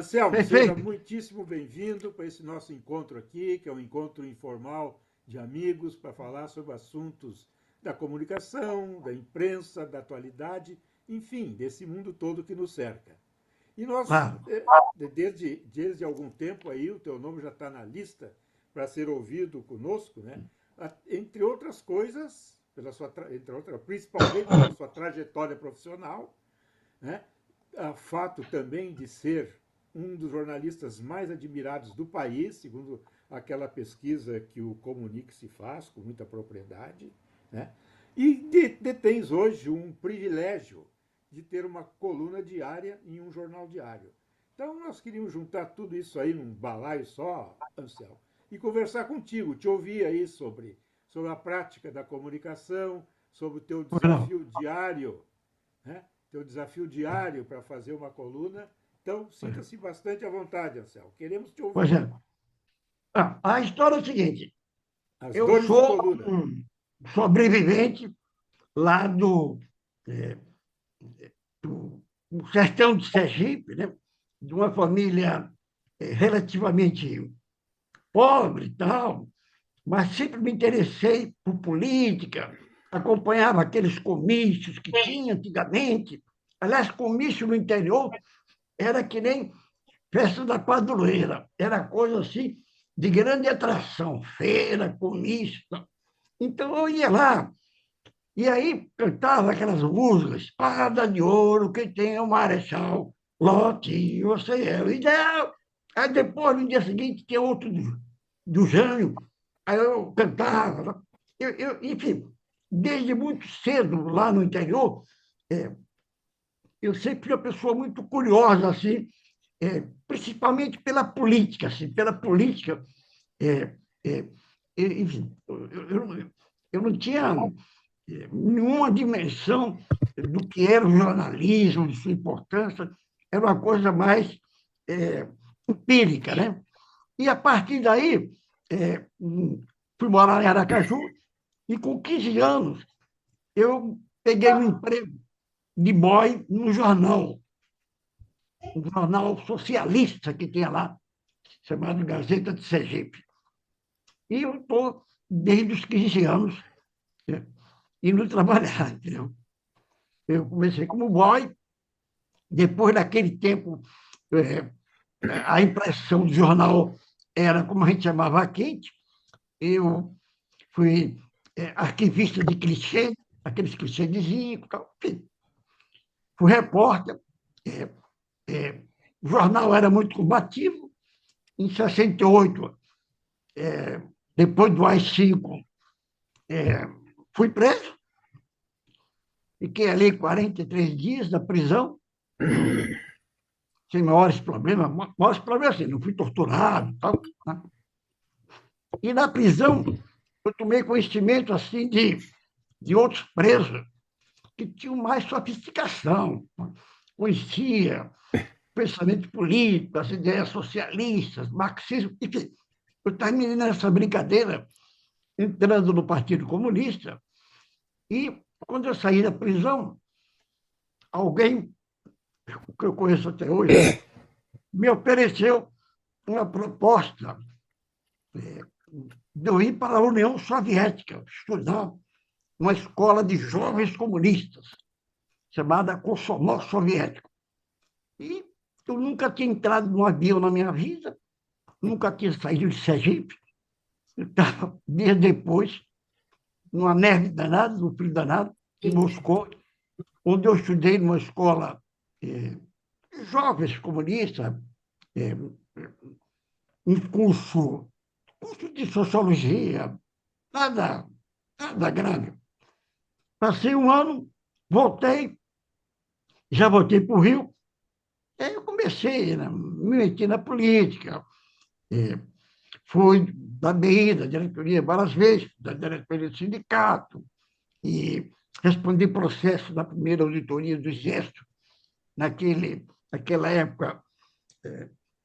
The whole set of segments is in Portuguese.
Anselmo, seja Perfeito. muitíssimo bem-vindo para esse nosso encontro aqui, que é um encontro informal de amigos para falar sobre assuntos da comunicação, da imprensa, da atualidade, enfim, desse mundo todo que nos cerca. E nós, Claro. desde algum tempo aí, o teu nome já está na lista para ser ouvido conosco, né? Entre outras coisas, principalmente pela sua trajetória profissional, né? O fato também de ser um dos jornalistas mais admirados do país, segundo aquela pesquisa que o Comunique se faz com muita propriedade, né? E detens hoje um privilégio de ter uma coluna diária em um jornal diário. Então, nós queríamos juntar tudo isso aí num balaio só, Anselmo, e conversar contigo, te ouvir aí sobre a prática da comunicação, sobre o teu Não. desafio diário, né? Teu desafio diário para fazer uma coluna. Então, sinta-se bastante à vontade, Anselmo. Queremos te Pois ouvir. é. A história é o seguinte: As eu dores de sou coluna. um sobrevivente lá eh, do sertão de Sergipe, né? De uma família relativamente pobre e tal, mas sempre me interessei por política, acompanhava aqueles comícios que tinha antigamente. Aliás, comício no interior era que nem festa da padroeira, era coisa assim de grande atração, feira, comício. Então eu ia lá, e aí cantava aquelas músicas, espada de ouro, que tem o marechal, lote, você é o ideal. Aí depois, no dia seguinte, tinha outro do Jânio, aí eu cantava. Enfim, desde muito cedo, lá no interior, é, eu sempre fui uma pessoa muito curiosa, assim, principalmente pela política, assim, pela política. É, é, enfim, eu não tinha nenhuma dimensão do que era o jornalismo, de sua importância, era uma coisa mais empírica, né? E a partir daí, é, fui morar em Aracaju e com 15 anos eu peguei um emprego de boy no jornal, um jornal socialista que tinha lá, chamado Gazeta de Sergipe. E eu estou, desde os 15 anos, né, indo trabalhar, entendeu? Eu comecei como boy, depois daquele tempo, é, a impressão do jornal era, como a gente chamava aqui, eu fui arquivista de clichê, aqueles clichêzinhos, enfim, fui repórter, é, o jornal era muito combativo. Em 68, depois do AI-5, fui preso, fiquei ali 43 dias na prisão, sem maiores problemas, maiores problemas assim, não fui torturado, tal, né? E na prisão eu tomei conhecimento assim de outros presos que tinham mais sofisticação, conhecia pensamento político, as ideias socialistas, marxismo, enfim. Eu terminei nessa brincadeira, entrando no Partido Comunista, e quando eu saí da prisão, alguém, que eu conheço até hoje, me ofereceu uma proposta de eu ir para a União Soviética, estudar uma escola de jovens comunistas, chamada Komsomol Soviético. E eu nunca tinha entrado num avião na minha vida, nunca tinha saído de Sergipe. Eu estava, dias depois, numa neve danada, no frio danado, em Moscou, onde eu estudei numa escola de jovens comunistas, eh, um curso de sociologia, nada, nada grave. Passei um ano, voltei, já voltei para o Rio, e aí eu comecei a me meter na política. Fui da DI, da diretoria, várias vezes, da diretoria do sindicato, e respondi processo da primeira auditoria do Exército, naquela época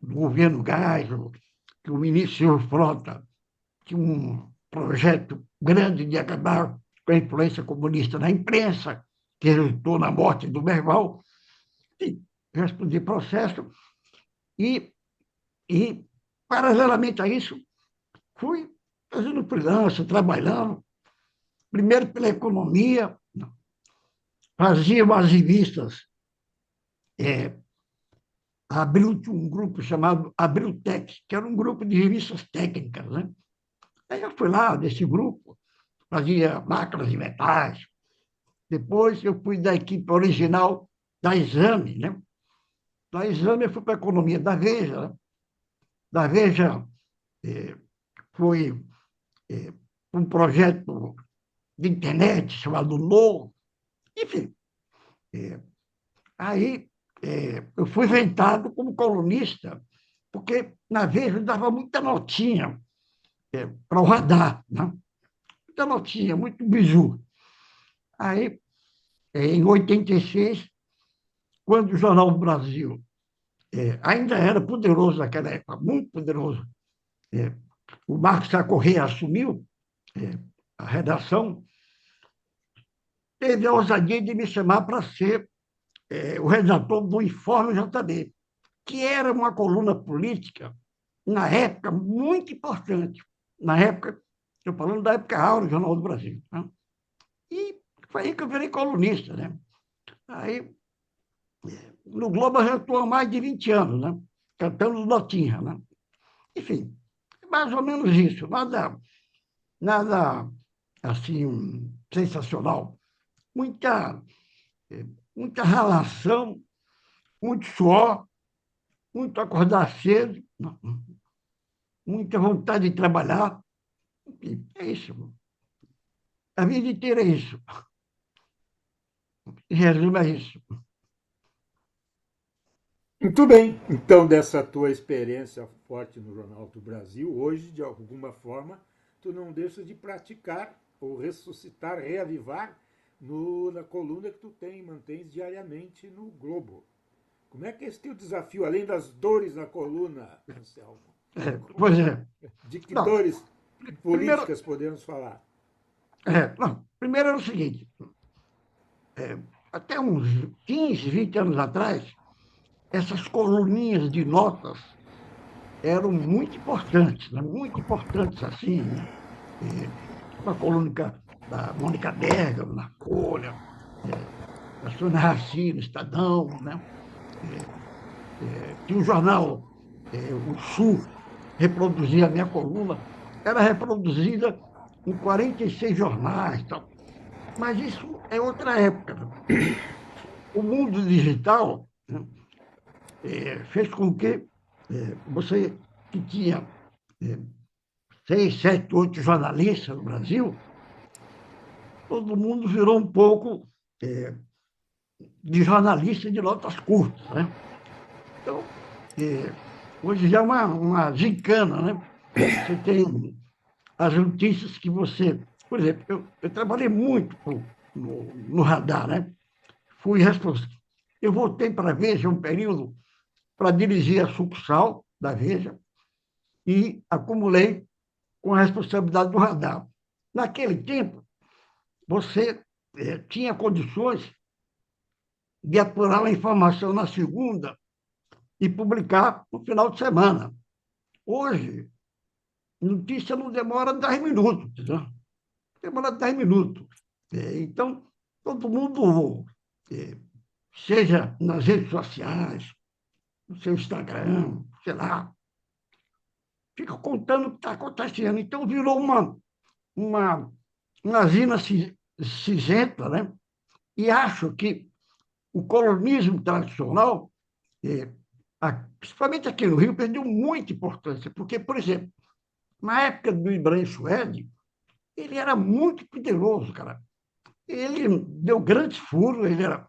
do governo Geisel, que o ministro Silvio Frota tinha um projeto grande de acabar com a influência comunista na imprensa, que resultou na morte do Merval. E respondi processo e, paralelamente a isso, fui fazendo freelance, trabalhando, primeiro pela economia, fazia umas revistas, é, abriu um grupo chamado Abriltec, que era um grupo de revistas técnicas, né? Aí eu fui lá desse grupo, fazia máquinas de metais. Depois eu fui da equipe original da Exame, né? Da Exame eu fui para a economia da Veja, né? Da Veja eh, foi eh, um projeto de internet chamado No. Enfim, eh, aí eu fui inventado como colunista, porque na Veja eu dava muita notinha para o radar, né? Muita notinha, muito bizu. Aí, em 86, quando o Jornal do Brasil ainda era poderoso naquela época, muito poderoso, é, o Marcos Sá Corrêa assumiu a redação, teve a ousadia de me chamar para ser o redator do Informe JB, que era uma coluna política, na época, muito importante. Na época, estou falando da época áurea do Jornal do Brasil. Né? E foi aí que eu virei colunista. Né? Aí, no Globo, eu já estou há mais de 20 anos, né? Cantando notinha. Né? Enfim, mais ou menos isso. Nada assim, sensacional. Muita, muita relação, muito suor, muito acordar cedo, muita vontade de trabalhar. Enfim, é isso. A vida inteira é isso. Em resumo, é isso. Muito bem. Então, dessa tua experiência forte no Jornal do Brasil, hoje, de alguma forma, tu não deixas de praticar ou ressuscitar, reavivar na coluna que tu mantens diariamente no Globo. Como é que é esse teu desafio, além das dores na coluna, Anselmo? Pois é. De que Não, dores primeiro, políticas podemos falar? não, primeiro era o seguinte, até uns 15, 20 anos atrás, essas coluninhas de notas eram muito importantes, né? Muito importantes assim, né? Uma coluna da Mônica Bergamo, na Folha, da Sônia Raci, no Estadão, né? Tinha um jornal, o Sul, reproduzia a minha coluna, era reproduzida em 46 jornais, tal. Mas isso é outra época. Né? O mundo digital, né, fez com que você, que tinha é, 6, 7, 8 jornalistas no Brasil, todo mundo virou um pouco de jornalista de notas curtas. Né? Então, hoje já é uma gincana, né? Você tem as notícias que você. Por exemplo, eu trabalhei muito no radar, né? Fui responsável. Eu voltei para a Veja um período para dirigir a sucursal da Veja e acumulei com a responsabilidade do radar. Naquele tempo, você tinha condições de apurar a informação na segunda e publicar no final de semana. Hoje, notícia não demora 10 minutos, entendeu? Demora 10 minutos. Então, todo mundo, é, seja nas redes sociais, no seu Instagram, sei lá, fica contando o que está acontecendo. Então, virou uma, uma zina cinzenta, né? E acho que o colonismo tradicional, é, principalmente aqui no Rio, perdeu muita importância, porque, por exemplo, na época do Ibrahim Suede, ele era muito poderoso, cara. Ele deu grandes furos, ele era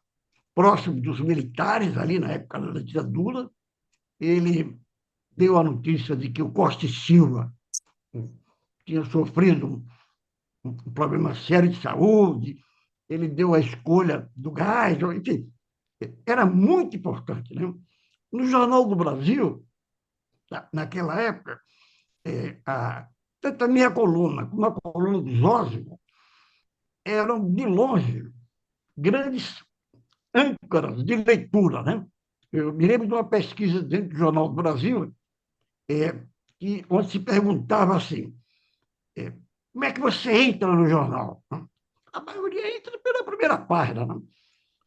próximo dos militares ali na época da ditadura. Ele deu a notícia de que o Costa e Silva tinha sofrido um problema sério de saúde, ele deu a escolha do gás, enfim, era muito importante. Né? No Jornal do Brasil, naquela época, tanto a minha coluna como a coluna do Zósimo eram, de longe, grandes âncoras de leitura. Né? Eu me lembro de uma pesquisa dentro do Jornal do Brasil, onde se perguntava assim, é, como é que você entra no jornal? A maioria entra pela primeira página, né?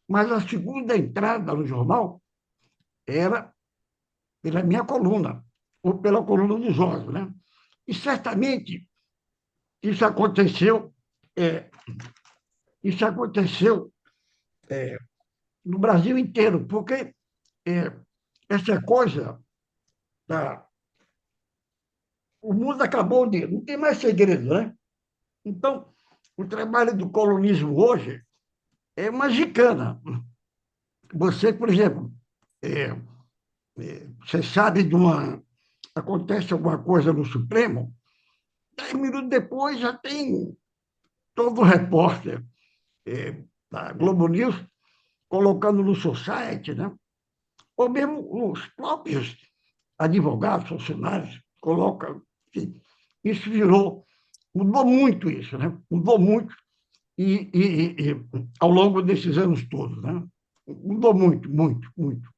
Mas a segunda entrada no jornal era pela minha coluna, ou pela coluna dos Jorge, né? E certamente isso aconteceu, é, isso aconteceu no Brasil inteiro, porque é, essa coisa, tá, o mundo acabou de. Não tem mais segredo, né? Então, o trabalho do colonismo hoje é uma gicana. Você, por exemplo, é, você sabe de uma. Acontece alguma coisa no Supremo, 10 minutos depois já tem todo o repórter da Globo News colocando no seu site, né? Ou mesmo os próprios advogados, funcionários, colocam. Enfim, isso virou, mudou muito isso, né? Mudou muito e ao longo desses anos todos, né? Mudou muito, muito, muito.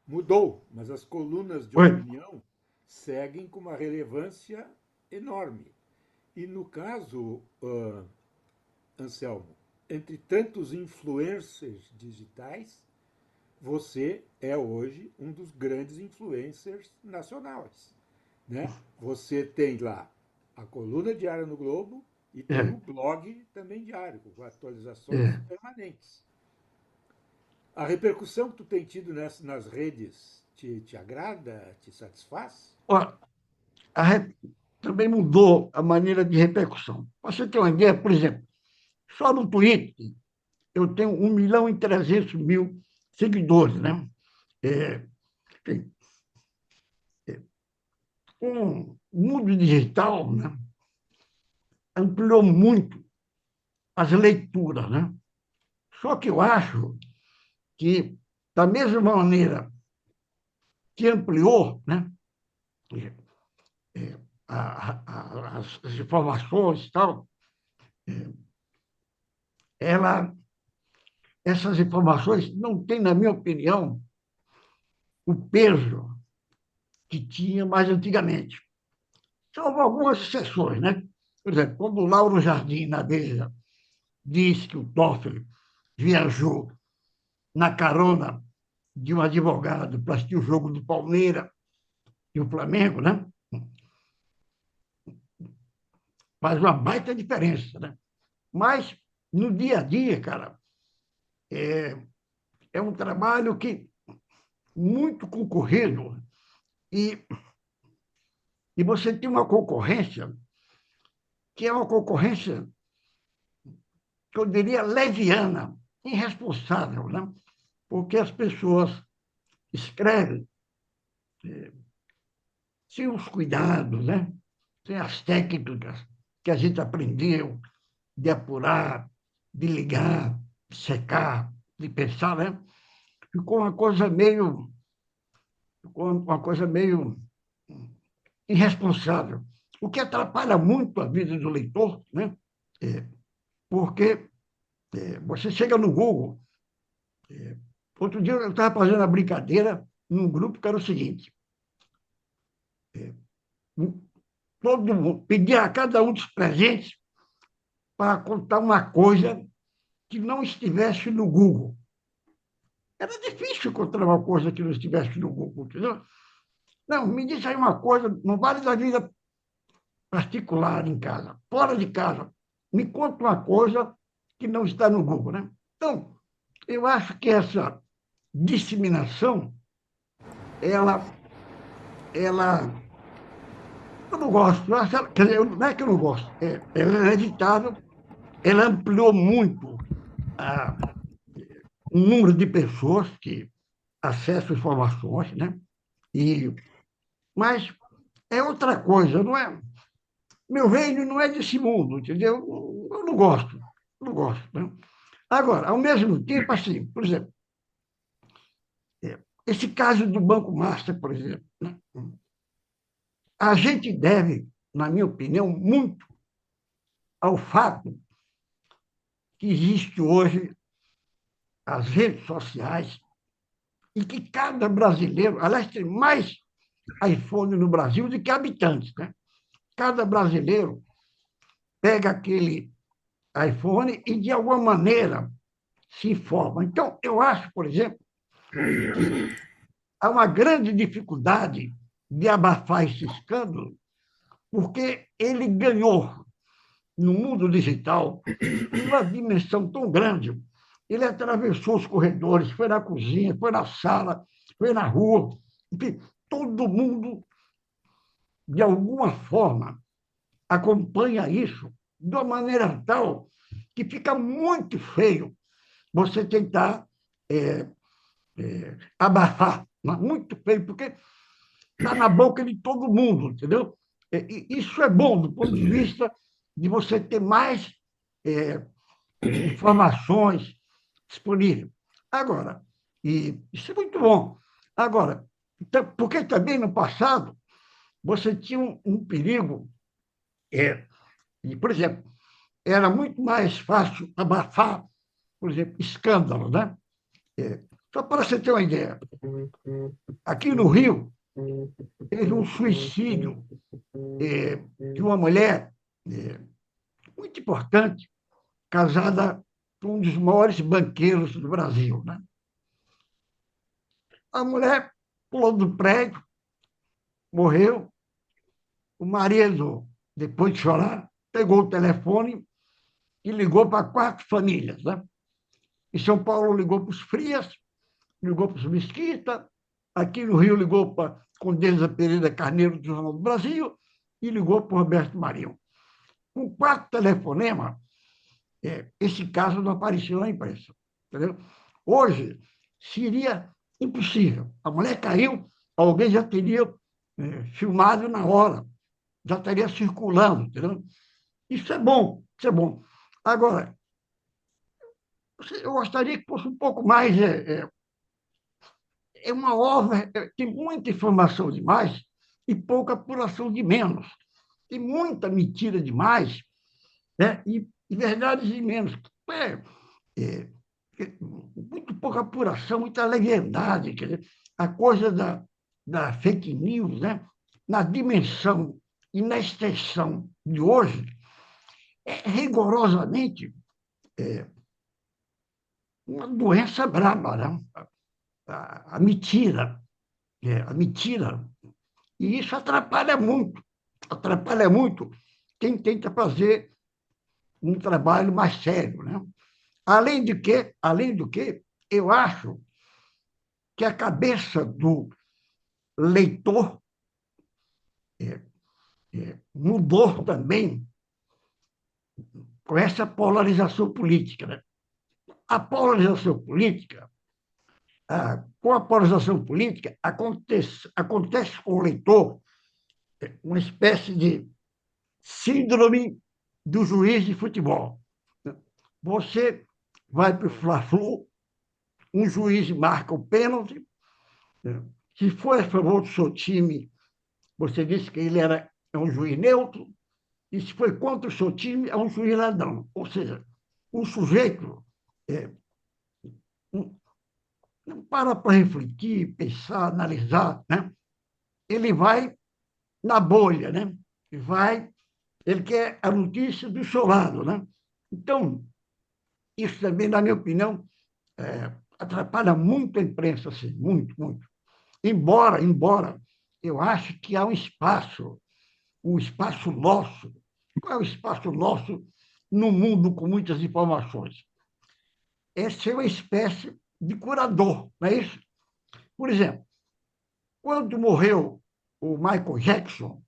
Mudou, mas as colunas de Oi. opinião seguem com uma relevância enorme. E no caso, Anselmo, entre tantos influencers digitais, você é hoje um dos grandes influencers nacionais. Né? Você tem lá a coluna diária no Globo e tem o É, blog também diário, com atualizações é. permanentes. A repercussão que tu tem tido nas redes te agrada, te satisfaz? Ó, a re- também mudou a maneira de repercussão. Para você ter uma ideia, por exemplo, só no Twitter eu tenho 1.300.000 seguidores, né? É, enfim, o mundo digital, né, ampliou muito as leituras, né? Só que eu acho que, da mesma maneira que ampliou, né, as informações e tal, ela, essas informações não têm, na minha opinião, o peso que tinha mais antigamente. Salvo algumas exceções, né? Por exemplo, quando o Lauro Jardim, na Veja, disse que o Toffoli viajou na carona de um advogado para assistir o jogo do Palmeiras e o Flamengo, né? Faz uma baita diferença, né? Mas, no dia a dia, cara, é, é um trabalho que muito concorrido e, e você tem uma concorrência que é uma concorrência que eu diria leviana, irresponsável, né? Porque as pessoas escrevem sem os cuidados, né? Sem as técnicas que a gente aprendeu de apurar, de ligar, de secar, de pensar, né? Ficou uma coisa meio irresponsável, o que atrapalha muito a vida do leitor, né? É, porque você chega no Google. Outro dia eu estava fazendo a brincadeira num grupo que era o seguinte: todo mundo pedia a cada um dos presentes para contar uma coisa que não estivesse no Google. Era difícil encontrar uma coisa que não estivesse no Google, entendeu? Não, me diz aí uma coisa, não vale da vida particular em casa, fora de casa. Me conta uma coisa que não está no Google, né? Então, eu acho que essa disseminação, ela eu não gosto. Quer dizer, não é que eu não gosto. Ela é inevitável. Ela ampliou muito a, o número de pessoas que acessam informações, né? E, mas é outra coisa, não é? Meu reino não é desse mundo, entendeu? Eu não gosto. Não gosto. Né? Agora, ao mesmo tempo, assim, por exemplo, esse caso do Banco Master, por exemplo, né? A gente deve na minha opinião, muito ao fato que existe hoje as redes sociais e que cada brasileiro, aliás, tem mais iPhone no Brasil do que habitantes, né? Cada brasileiro pega aquele iPhone e, de alguma maneira, se informa. Então, eu acho, por exemplo, que há uma grande dificuldade de abafar esse escândalo, porque ele ganhou, no mundo digital, uma dimensão tão grande. Ele atravessou os corredores, foi na cozinha, foi na sala, foi na rua. Enfim, todo mundo, de alguma forma, acompanha isso de uma maneira tal que fica muito feio você tentar é, abafar. Né? Muito feio, porque está na boca de todo mundo, entendeu? E isso é bom do ponto de vista de você ter mais é, informações disponíveis. Agora, e isso é muito bom. Agora, porque também no passado você tinha um perigo, por exemplo, era muito mais fácil abafar, por exemplo, escândalo, né? Só para você ter uma ideia, aqui no Rio teve um suicídio de uma mulher muito importante, casada com um dos maiores banqueiros do Brasil, né? A mulher pulou do prédio, morreu. O marido, depois de chorar, pegou o telefone e ligou para 4 famílias. Né? Em São Paulo, ligou para os Frias, ligou para os Mesquita, aqui no Rio, ligou para Condesa Pereira Carneiro do Jornal do Brasil e ligou para o Roberto Marinho. Com 4 telefonemas, esse caso não apareceu na imprensa. Entendeu? Hoje, seria impossível. A mulher caiu, alguém já teria filmado na hora, já estaria circulando. Entendeu? Isso é bom, isso é bom. Agora, eu gostaria que fosse um pouco mais. É uma obra, tem muita informação demais e pouca apuração de menos. Tem muita mentira demais, né? E verdades de menos. É, muito pouca apuração, muita leviandade. Quer dizer, a coisa da fake news, né? Na dimensão e na extensão de hoje, é rigorosamente uma doença braba, né? A mentira, a mentira. E isso atrapalha muito quem tenta fazer um trabalho mais sério, né? Além do que, eu acho que a cabeça do leitor mudou também com essa polarização política. Né? A polarização política, com a polarização política, acontece com o leitor uma espécie de síndrome do juiz de futebol. Você vai para o Fla-Flu, um juiz marca o pênalti, se for a favor do seu time, você disse que ele é um juiz neutro, e se foi contra o seu time, é um juiz ladrão. Ou seja, o sujeito não, não para refletir, pensar, analisar, né? Ele vai na bolha, né? Ele quer a notícia do seu lado, né? Então, isso também, na minha opinião, atrapalha muito a imprensa, assim, muito, muito. Embora eu acho que há um espaço nosso. Qual é o espaço nosso no mundo com muitas informações? É ser uma espécie de curador, não é isso? Por exemplo, quando morreu o Michael Jackson,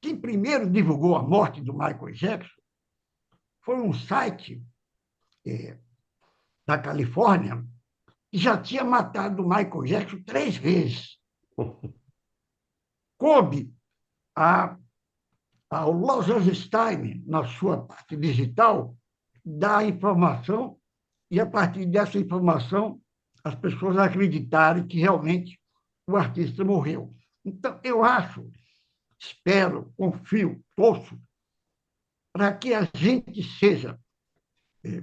quem primeiro divulgou a morte do Michael Jackson foi um site da Califórnia que já tinha matado o Michael Jackson 3 vezes. Coube ao Los Angeles Times, na sua parte digital, dar a informação e, a partir dessa informação, as pessoas acreditarem que realmente o artista morreu. Então, eu acho espero, confio, torço para que a gente seja,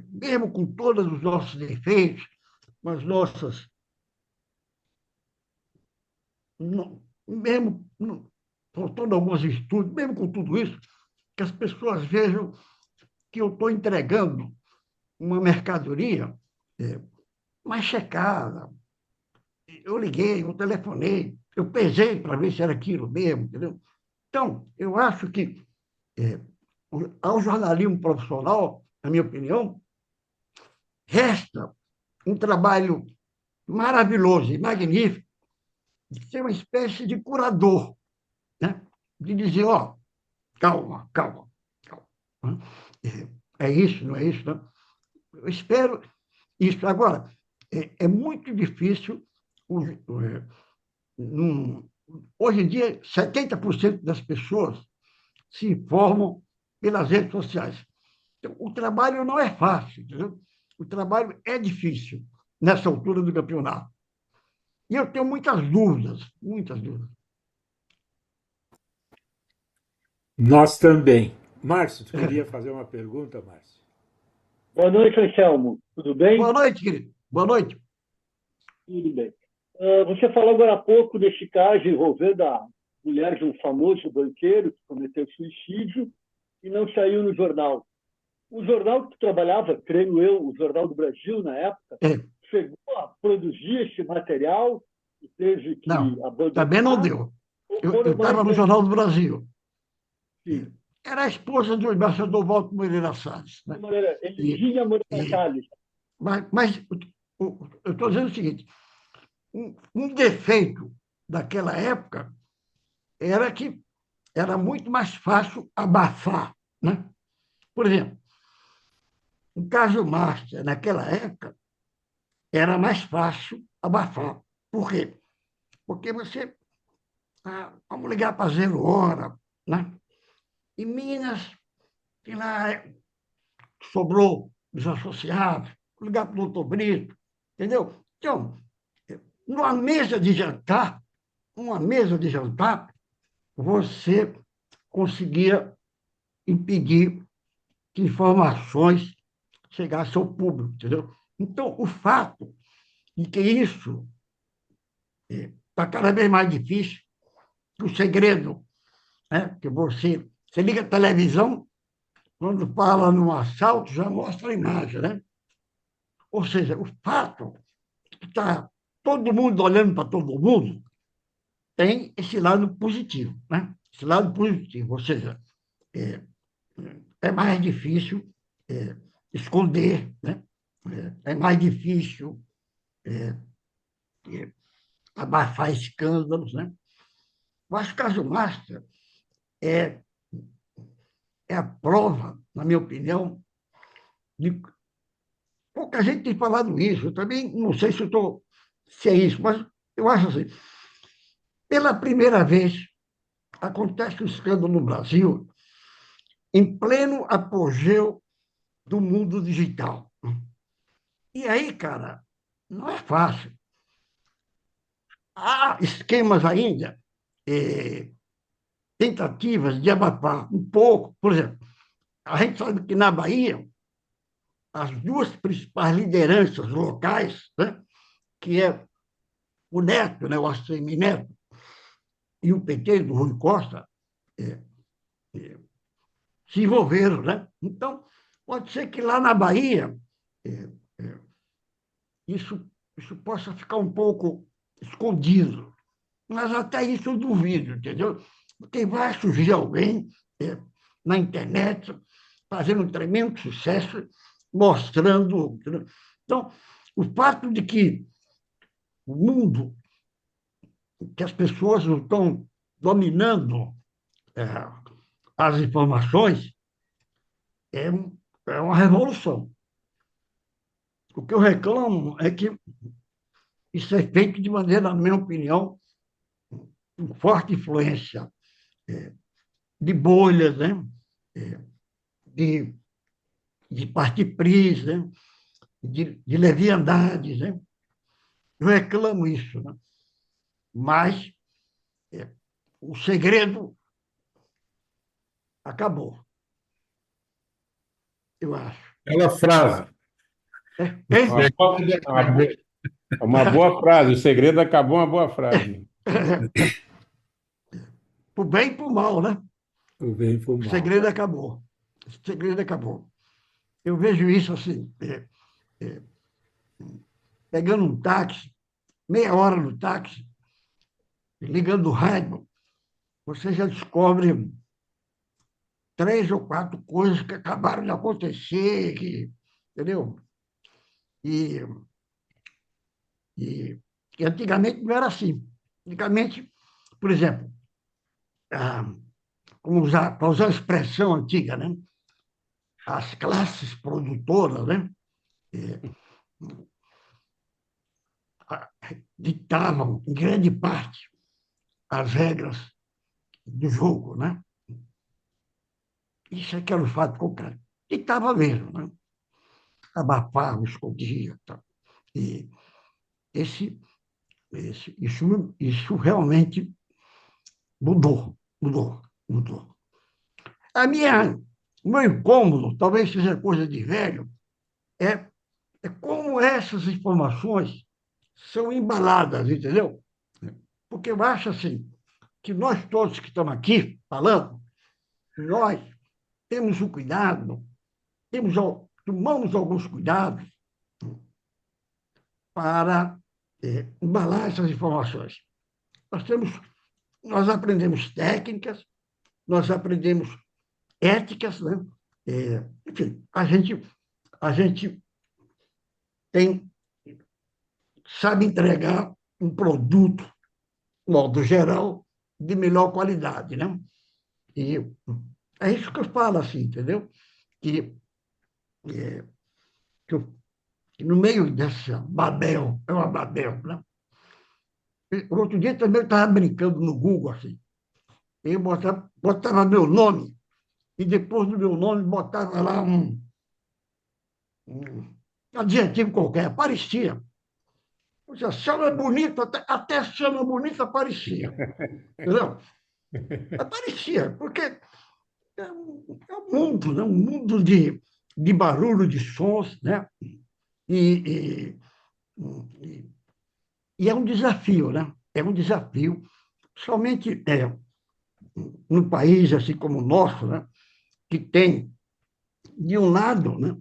mesmo com todos os nossos defeitos, com as nossas. Mesmo faltando alguns estudos, mesmo com tudo isso, que as pessoas vejam que eu estou entregando uma mercadoria mais checada. Eu liguei, eu telefonei, eu pesei para ver se era aquilo mesmo, entendeu? Então, eu acho que ao jornalismo profissional, na minha opinião, resta um trabalho maravilhoso e magnífico de ser uma espécie de curador, né? De dizer, ó, calma, calma, calma. É isso, não é isso? Não? Eu espero isso. Agora, é muito difícil. Num, hoje em dia, 70% das pessoas se informam pelas redes sociais. Então, o trabalho não é fácil, entendeu? O trabalho é difícil nessa altura do campeonato. E eu tenho muitas dúvidas, muitas dúvidas. Nós também. Márcio, tu queria fazer uma pergunta, Márcio? Boa noite, Anselmo. Tudo bem? Boa noite, querido. Boa noite. Tudo bem. Você falou agora há pouco desse caso envolvendo a mulher de um famoso banqueiro que cometeu suicídio e não saiu no jornal. O jornal que tu trabalhava, creio eu, o Jornal do Brasil, na época, É, chegou a produzir esse material e teve que não, também não abandonar? deu. Ou Eu foram mais estava no Jornal do Brasil. assim, Era a esposa do embaixador Walter Moreira Salles. de Né? maneira, E, Elisinha Moreira e, Salles? mas eu estou dizendo o seguinte: um defeito daquela época era que era muito mais fácil abafar. Né? Por exemplo, o caso Master, naquela época, era mais fácil abafar. Por quê? Porque você. Vamos ligar para zero hora. Né? Em Minas, que lá sobrou os associados, ligar para o doutor Brito, entendeu? Então, numa mesa de jantar, uma mesa de jantar, você conseguia impedir que informações chegassem ao público, entendeu? Então, o fato de que isso está cada vez mais difícil, que o segredo, né, que você liga a televisão, quando fala num assalto, já mostra a imagem, né? Ou seja, o fato de estar todo mundo olhando para todo mundo tem esse lado positivo, né? Esse lado positivo, ou seja, é, é mais difícil é, esconder, né? É mais difícil é, abafar escândalos, né? Mas o caso Master é, é a prova, na minha opinião, de pouca gente tem falado isso. Eu também não sei se é isso, mas eu acho assim, pela primeira vez acontece um escândalo no Brasil em pleno apogeu do mundo digital. E aí, cara, não é fácil. Há esquemas ainda, tentativas de abafar um pouco. Por exemplo, a gente sabe que na Bahia, as duas principais lideranças locais, né, que é o Neto, né, o ACM Neto, e o PT do Rui Costa, é, é, se envolveram. Né? Então, pode ser que lá na Bahia é, é, isso possa ficar um pouco escondido. Mas até isso eu duvido, entendeu? Porque vai surgir alguém na internet fazendo um tremendo sucesso, mostrando. Entendeu? Então, o fato de que o mundo, que as pessoas não estão dominando é, as informações, é, é uma revolução. O que eu reclamo é que isso é feito de maneira, na minha opinião, com forte influência de bolhas, né? de, de partipris, né? De leviandades. Né? Eu reclamo isso. Né? Mas o segredo acabou, eu acho. Aquela frase. Hein? Uma boa frase. O segredo acabou uma boa frase. Por bem e por mal, né? O bem foi O mal. segredo acabou. O segredo acabou. Eu vejo isso assim, pegando um táxi, meia hora no táxi, ligando o rádio, você já descobre 3 ou 4 coisas que acabaram de acontecer, entendeu? E, e, e antigamente não era assim. Antigamente, por exemplo, ah, para usar a expressão antiga, né? As classes produtoras, né? Ditavam, em grande parte, as regras do jogo, né? Isso é que era o fato concreto. Ditava mesmo, né? Abafava, escondia. Tá? E esse, isso realmente mudou. A minha, o meu incômodo, talvez seja coisa de velho, é, é como essas informações são embaladas, entendeu? Porque eu acho assim, que nós todos que estamos aqui falando, nós temos o cuidado, tomamos alguns cuidados para embalar essas informações. Nós temos, nós aprendemos técnicas, nós aprendemos éticas, né? Enfim, a gente tem, sabe entregar um produto, de modo geral, de melhor qualidade, né? E é isso que eu falo, assim, entendeu? Que, é, que, eu, que no meio dessa Babel, é uma Babel, né? Outro dia também eu estava brincando no Google, assim. Eu botava meu nome e depois do meu nome botava lá um adjetivo qualquer, aparecia. Poxa, chama bonita, até chama bonita aparecia. Entendeu? Aparecia, porque é um mundo, né? Um mundo de barulho, de sons, né? E, e, e é um desafio, né? É um desafio, somente num país assim como o nosso, né? Que tem, de um lado, né?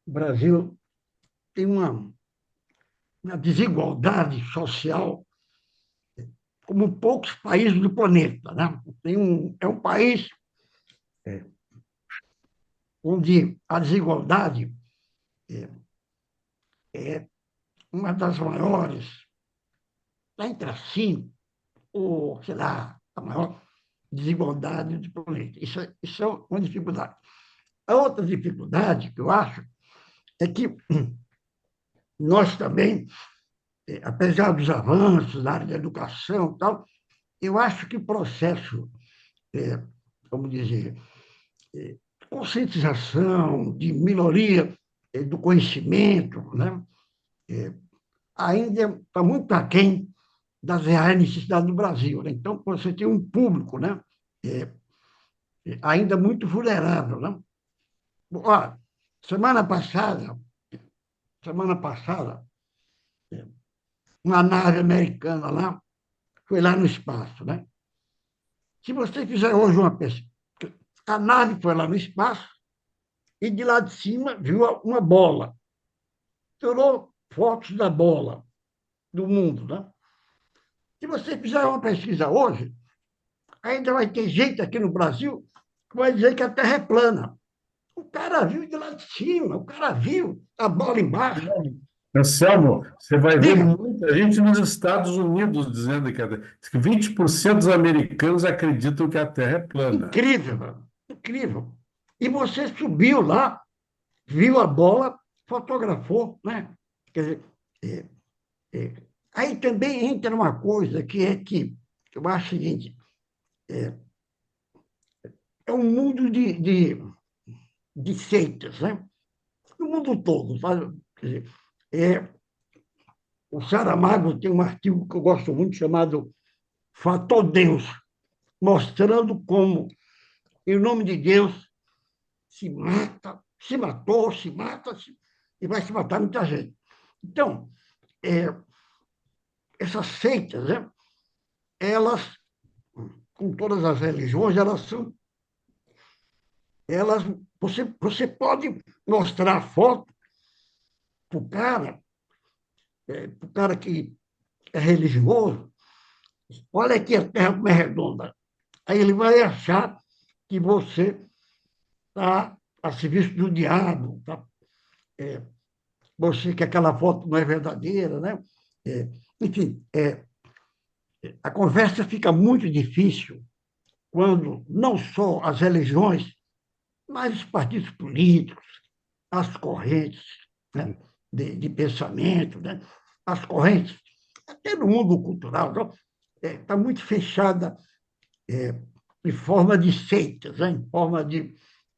O Brasil tem uma desigualdade social como poucos países do planeta. Né? É um país onde a desigualdade é uma das maiores, está entre as 5, ou, sei lá, a maior desigualdade do planeta. Isso é uma dificuldade. A outra dificuldade que eu acho é que nós também, apesar dos avanços na área da educação e tal, eu acho que o processo, vamos dizer, conscientização, de melhoria do conhecimento, né? Ainda está muito aquém das reais necessidades do Brasil. Né? Então, você tem um público, né? É, ainda muito vulnerável. Né? Ó, semana passada, uma nave americana lá foi lá no espaço. Né? Se você fizer hoje uma pesquisa, a nave foi lá no espaço e de lá de cima viu uma bola. Tirou fotos da bola do mundo. Né? Se você fizer uma pesquisa hoje, ainda vai ter gente aqui no Brasil que vai dizer que a Terra é plana. O cara viu de lá de cima, o cara viu a bola embaixo. Anselmo, você vai ver Diga, muita gente nos Estados Unidos dizendo que 20% dos americanos acreditam que a Terra é plana. incrível, mano, incrível. E você subiu lá, viu a bola, fotografou, né? Quer dizer, é, aí também entra uma coisa que eu acho o seguinte, é um mundo de seitas, né? No mundo todo. Sabe? Quer dizer, o Saramago tem um artigo que eu gosto muito chamado Fator Deus, mostrando como em nome de Deus, se mata, se matou, se mata, e vai se matar muita gente. Então, essas seitas, né, elas, com todas as religiões, elas, você pode mostrar a foto para o cara que é religioso, olha aqui a Terra como é redonda. Aí ele vai achar que você está a serviço do diabo, tá? Você que aquela foto não é verdadeira, né? Enfim, a conversa fica muito difícil quando não só as religiões, mas os partidos políticos, as correntes, né, de pensamento, né, as correntes, até no mundo cultural, está muito fechada em forma de seitas, né, em forma de,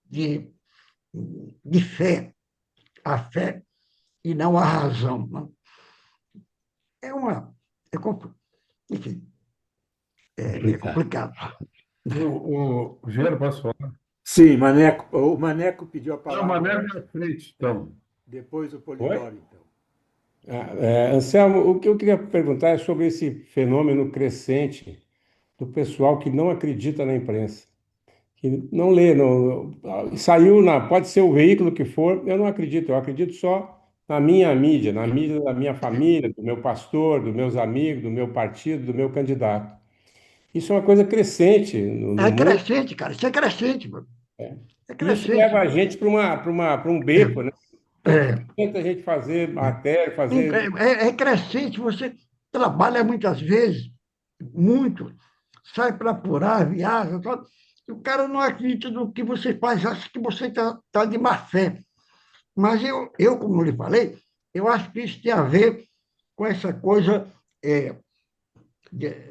de fé, a fé e não a razão. Né? É uma. É, enfim, é Complicado. complicado. O Vieira, posso falar? Sim, Maneco, o Maneco pediu a Não, palavra Mané antes, na frente, então. depois o Oi? Polidoro, então. Anselmo, o que eu queria perguntar é sobre esse fenômeno crescente do pessoal que não acredita na imprensa, que não lê, saiu pode ser o veículo que for, eu não acredito, eu acredito só na minha mídia, na mídia da minha família, do meu pastor, dos meus amigos, do meu partido, do meu candidato. Isso é uma coisa crescente no É mundo. crescente, cara. Isso é crescente, mano. É E isso leva crescente. a gente para um beco, né? Porque É, não adianta a gente fazer matéria, fazer. é crescente. Você trabalha muitas vezes, muito, sai para apurar, viaja, tal, e o cara não acredita no que você faz, acha que você está de má fé. Mas como eu lhe falei, eu acho que isso tem a ver com essa coisa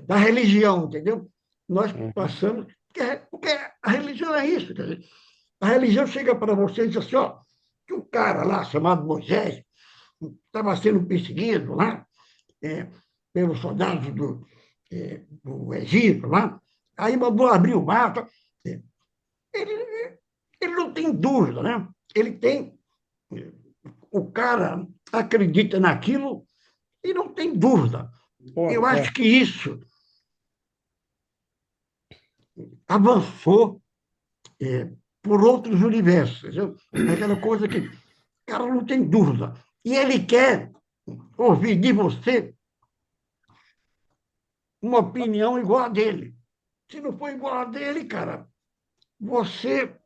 da religião, entendeu? Nós Uhum. passamos. Porque a religião é isso. Quer dizer, a religião chega para você e diz assim: ó, que o cara lá, chamado Moisés, estava sendo perseguido lá pelos soldados do Egito lá, aí mandou abrir o mar. Tá? Ele, ele não tem dúvida, né? Ele tem. O cara acredita naquilo e não tem dúvida. Eu Ponto, acho que isso avançou por outros universos. Entendeu? Aquela coisa que o cara não tem dúvida. E ele quer ouvir de você uma opinião igual a dele. Se não for igual a dele, cara, você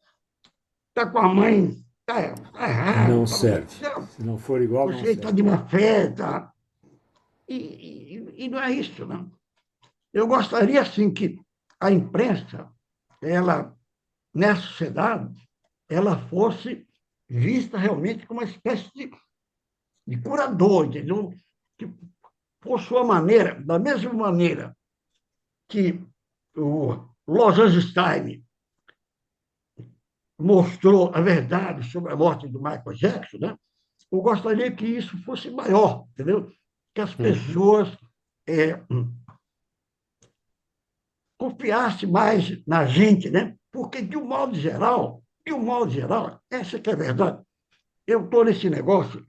está com a mãe, tá Não errado, serve. Se não for igual, não você está serve. de má fé, tá? E não é isso, não. Eu gostaria, assim, que a imprensa, ela, nessa sociedade, ela fosse vista realmente como uma espécie de curador, entendeu? Que, por sua maneira, da mesma maneira que o Los Angeles Times mostrou a verdade sobre a morte do Michael Jackson, né? Eu gostaria que isso fosse maior, entendeu? Que as Uhum. pessoas é, confiassem mais na gente, né? Porque, de um modo geral, essa que é a verdade. Eu estou nesse negócio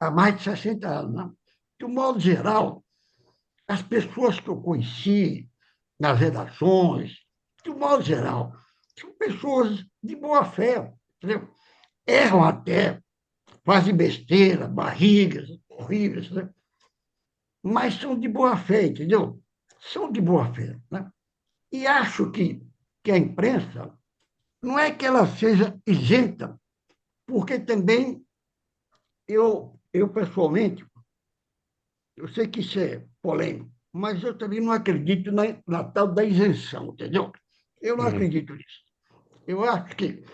há mais de 60 anos, né? De um modo geral, as pessoas que eu conheci nas redações, de um modo geral, são pessoas de boa fé, entendeu? Erram até, fazem besteira, barrigas horríveis, né? Mas são de boa fé, entendeu? São de boa fé. Né? E acho que a imprensa não é que ela seja isenta, porque também eu pessoalmente, eu sei que isso é polêmico, mas eu também não acredito na tal da isenção, entendeu? Eu não Uhum. acredito nisso. Eu acho que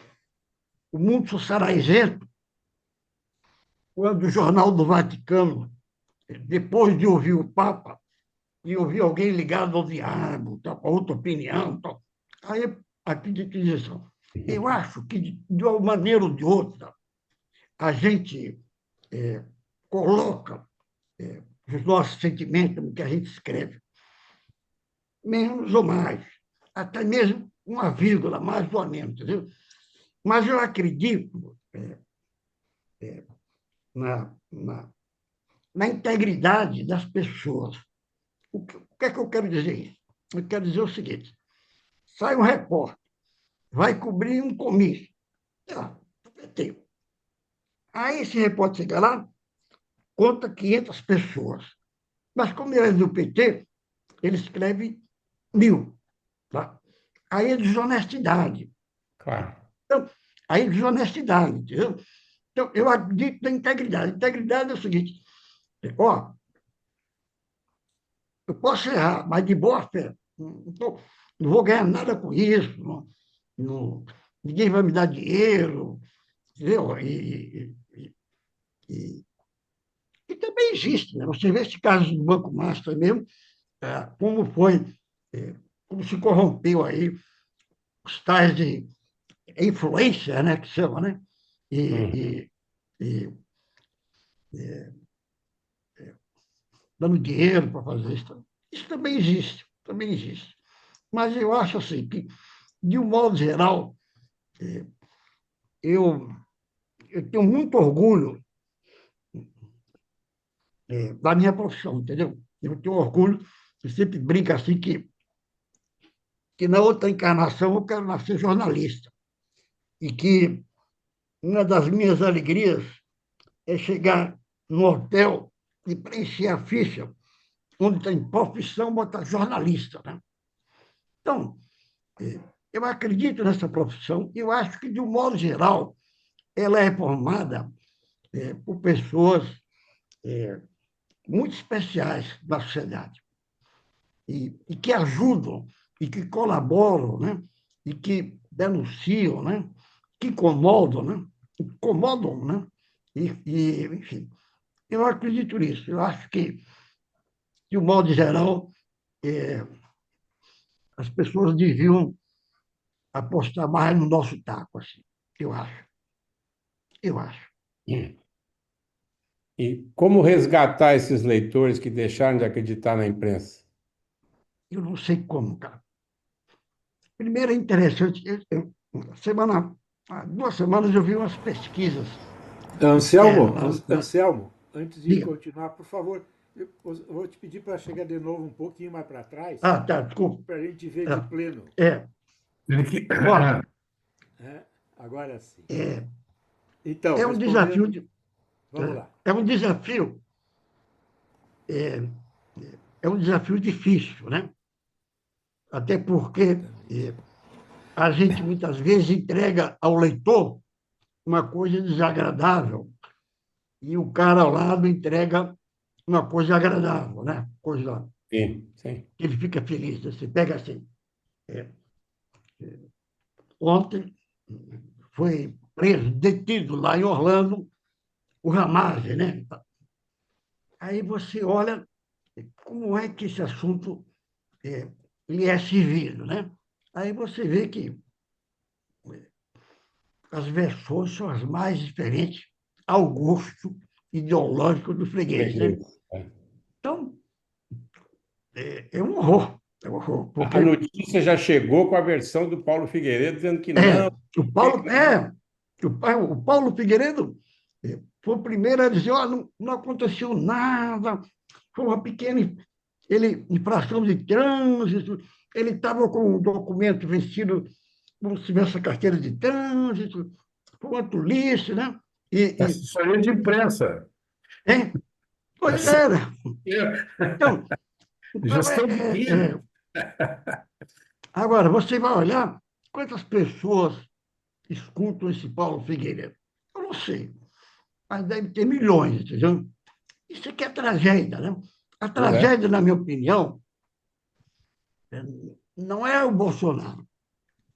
o mundo só será isento quando o Jornal do Vaticano, depois de ouvir o Papa, e ouvir alguém ligado ao diabo, tá, com outra opinião. Tá. Aí acredito nisso. Eu acho que, de uma maneira ou de outra, a gente coloca os nossos sentimentos no que a gente escreve, menos ou mais. até mesmo uma vírgula, mais ou menos, entendeu? Mas eu acredito na, na, na integridade das pessoas. O que é que eu quero dizer isso? Eu quero dizer o seguinte: sai um repórter, vai cobrir um comício. Do PT. Aí esse repórter chega lá, conta 500 pessoas. Mas como ele é do PT, ele escreve 1.000. Tá? Aí é desonestidade. Claro. Então, aí é desonestidade, entendeu? Então, eu acredito na integridade. Integridade é o seguinte: ó, eu posso errar, mas de boa fé. Não vou ganhar nada com isso. Ninguém vai me dar dinheiro. Entendeu? E, e também existe, né? Você vê esse caso do Banco Master mesmo, como foi, é, como se corrompeu aí os tais de influência, né, que chama, né? Hum. E, e dando dinheiro para fazer isso. Isso também existe, também existe. Mas eu acho assim que, de um modo geral, eu, eu tenho muito orgulho da minha profissão, entendeu? Eu tenho orgulho, eu sempre brinco assim que na outra encarnação eu quero nascer jornalista. E que uma das minhas alegrias é chegar no hotel e preencher a ficha onde tem profissão, botar jornalista. Né? Então, eu acredito nessa profissão e eu acho que, de um modo geral, ela é formada por pessoas muito especiais da sociedade e que ajudam e que colaboram, né? E que denunciam, né? Que incomodam, né? Incomodam, né? Enfim, eu acredito nisso. Eu acho que, de um modo geral, é, as pessoas deviam apostar mais no nosso taco, assim. Eu acho. Eu acho. Hum. E como resgatar esses leitores que deixaram de acreditar na imprensa? Eu não sei como, cara. Primeiro é interessante. Há 2 semanas eu vi umas pesquisas. Anselmo, Lá, Anselmo, antes de diga. continuar, por favor, eu vou te pedir para chegar de novo um pouquinho mais para trás, Ah, tá, desculpa. para a gente ver de pleno. É, Ele que- ó, Né? Agora sim. é, Então, é um desafio respondendo, de, vamos lá. é um desafio, é um desafio difícil, né? Até porque Exatamente. a gente muitas vezes entrega ao leitor uma coisa desagradável e o cara ao lado entrega uma coisa agradável, né? Coisa Sim, sim. que ele fica feliz. Você pega assim. é, Ontem foi preso, detido lá em Orlando, o Ramage, né? Aí você olha como é que esse assunto é, lhe é servido, né? Aí você vê que as versões são as mais diferentes ao gosto ideológico do freguês, né? Freguês. É. Então, é um horror. É um horror, A porque notícia já chegou com a versão do Paulo Figueiredo dizendo que não, é, o Paulo, é, o Paulo Figueiredo foi o primeiro a dizer, não, não aconteceu nada, foi uma pequena infração de trânsito, ele estava com um documento vencido como se tivesse a carteira de trânsito, foi uma tolice, né? assessoria de imprensa. É, pois Essa- era. Então, então Gestão de crise. agora, você vai olhar quantas pessoas escutam esse Paulo Figueiredo. Eu não sei, mas deve ter milhões, entendeu? Isso aqui é tragédia, né? A É. tragédia, na minha opinião, não é o Bolsonaro,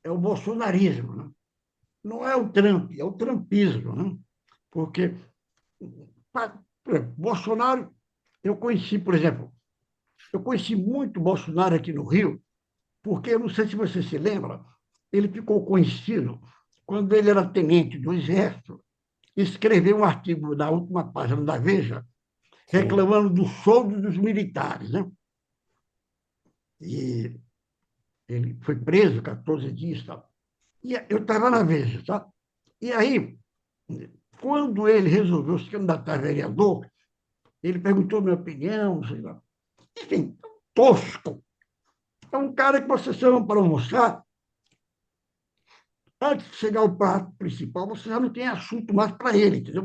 é o bolsonarismo, né? Não é o Trump, é o trumpismo, né? Porque por exemplo, Bolsonaro, por exemplo, eu conheci muito Bolsonaro aqui no Rio, porque eu não sei se você se lembra, ele ficou conhecido quando ele era tenente do Exército, escreveu um artigo na última página da Veja Sim. reclamando do soldo dos militares, né? E ele foi preso 14 dias e tal. E eu estava na Veja, tá? E aí, quando ele resolveu se candidatar a vereador, ele perguntou minha opinião, sei lá. Enfim, tosco. É um cara que você chama para almoçar, antes de chegar ao prato principal, você já não tem assunto mais para ele, entendeu?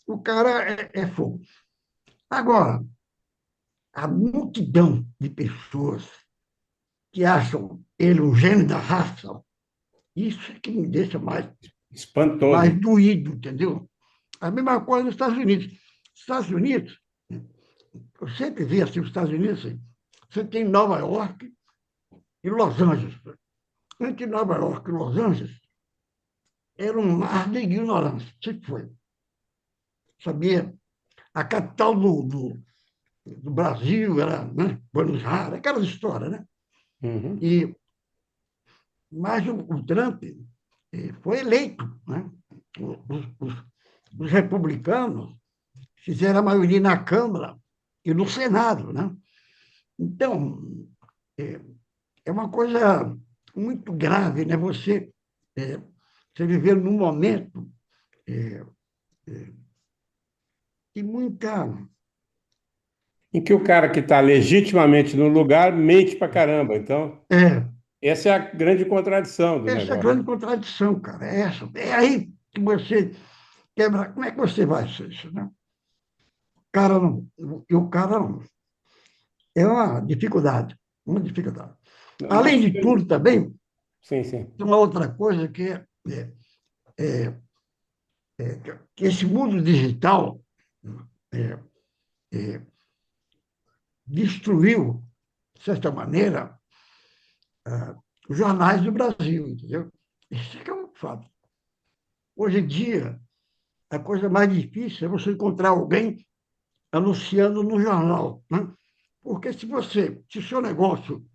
O cara é fogo. Agora, a multidão de pessoas que acham ele um gênio da raça, isso é que me deixa Espantoso. mais doído, entendeu? A mesma coisa nos Estados Unidos. Estados Unidos, eu sempre vi assim, os Estados Unidos, assim, você tem Nova York e Los Angeles. Entre Nova York e Los Angeles, era um mar de ignorância. Sempre foi. Sabia? A capital do Brasil era, né, Buenos Aires, aquelas histórias, né? Uhum. Mas o Trump foi eleito, né? Os republicanos fizeram a maioria na Câmara e no Senado, né? Então, é, é uma coisa muito grave, né? É, você viver num momento é, de muita. Em que o cara que está legitimamente no lugar mente pra caramba. Então, É, essa é a grande contradição do essa é a negócio. grande contradição, cara. É essa. É aí que você quebra. Como é que você vai ser isso, né? O cara não. E o cara não. É uma dificuldade. Uma dificuldade. Mas, Além de tudo, também, sim, sim. tem uma outra coisa é que esse mundo digital é, é, destruiu, de certa maneira, os jornais do Brasil, entendeu? Isso é que é um fato. Hoje em dia, a coisa mais difícil é você encontrar alguém anunciando no jornal, né? Porque se o seu negócio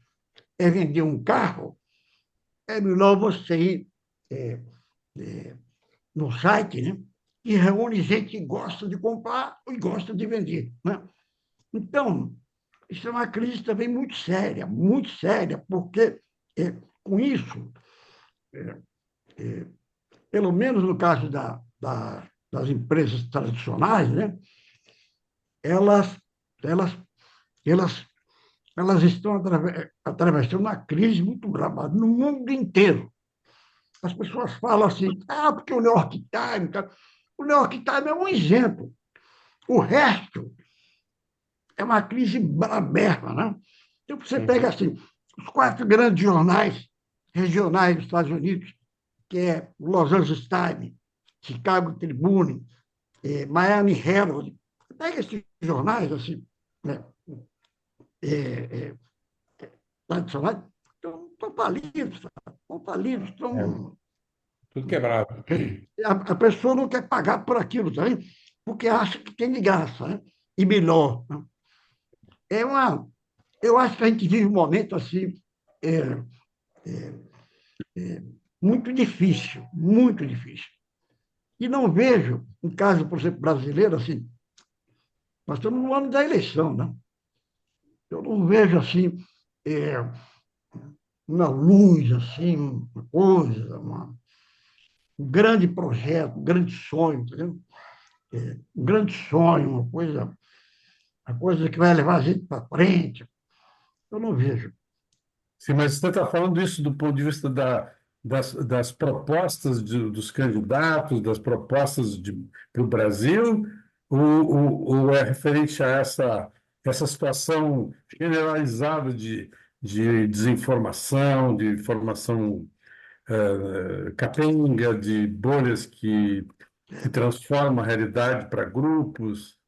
é vender um carro, é melhor você ir é, é, no site, né? Que reúne gente que gosta de comprar e gosta de vender, né? Então, isso é uma crise também muito séria, porque com isso, é, é, pelo menos no caso das empresas tradicionais, né? elas, elas, elas, elas estão atravessando uma crise muito grave no mundo inteiro. As pessoas falam assim, porque o New York Times. O New York Times é um exemplo. O resto é uma crise brabérrima, né? Então, você pega Uhum. assim, os 4 grandes jornais regionais dos Estados Unidos, que é o Los Angeles Times, Chicago Tribune, Miami Herald. Pega esses jornais assim, né, é, tradicionais, estão falidos, estão falidos, É, estão. tudo quebrado. A pessoa não quer pagar por aquilo também, porque acha que tem de graça, né? E melhor. Né? Eu acho que a gente vive um momento assim é, muito difícil, muito difícil. E não vejo, no caso, por exemplo, brasileiro, assim, nós estamos no ano da eleição, né? Eu não vejo assim é, uma luz, assim, uma coisa, um grande projeto, um grande sonho, entendeu? Um grande sonho, uma coisa que vai levar a gente para frente. Eu não vejo. Sim, mas você está falando isso do ponto de vista das propostas dos candidatos, das propostas para o Brasil, ou é referente a essa situação generalizada de desinformação, de informação capenga, de bolhas que transformam a realidade para grupos?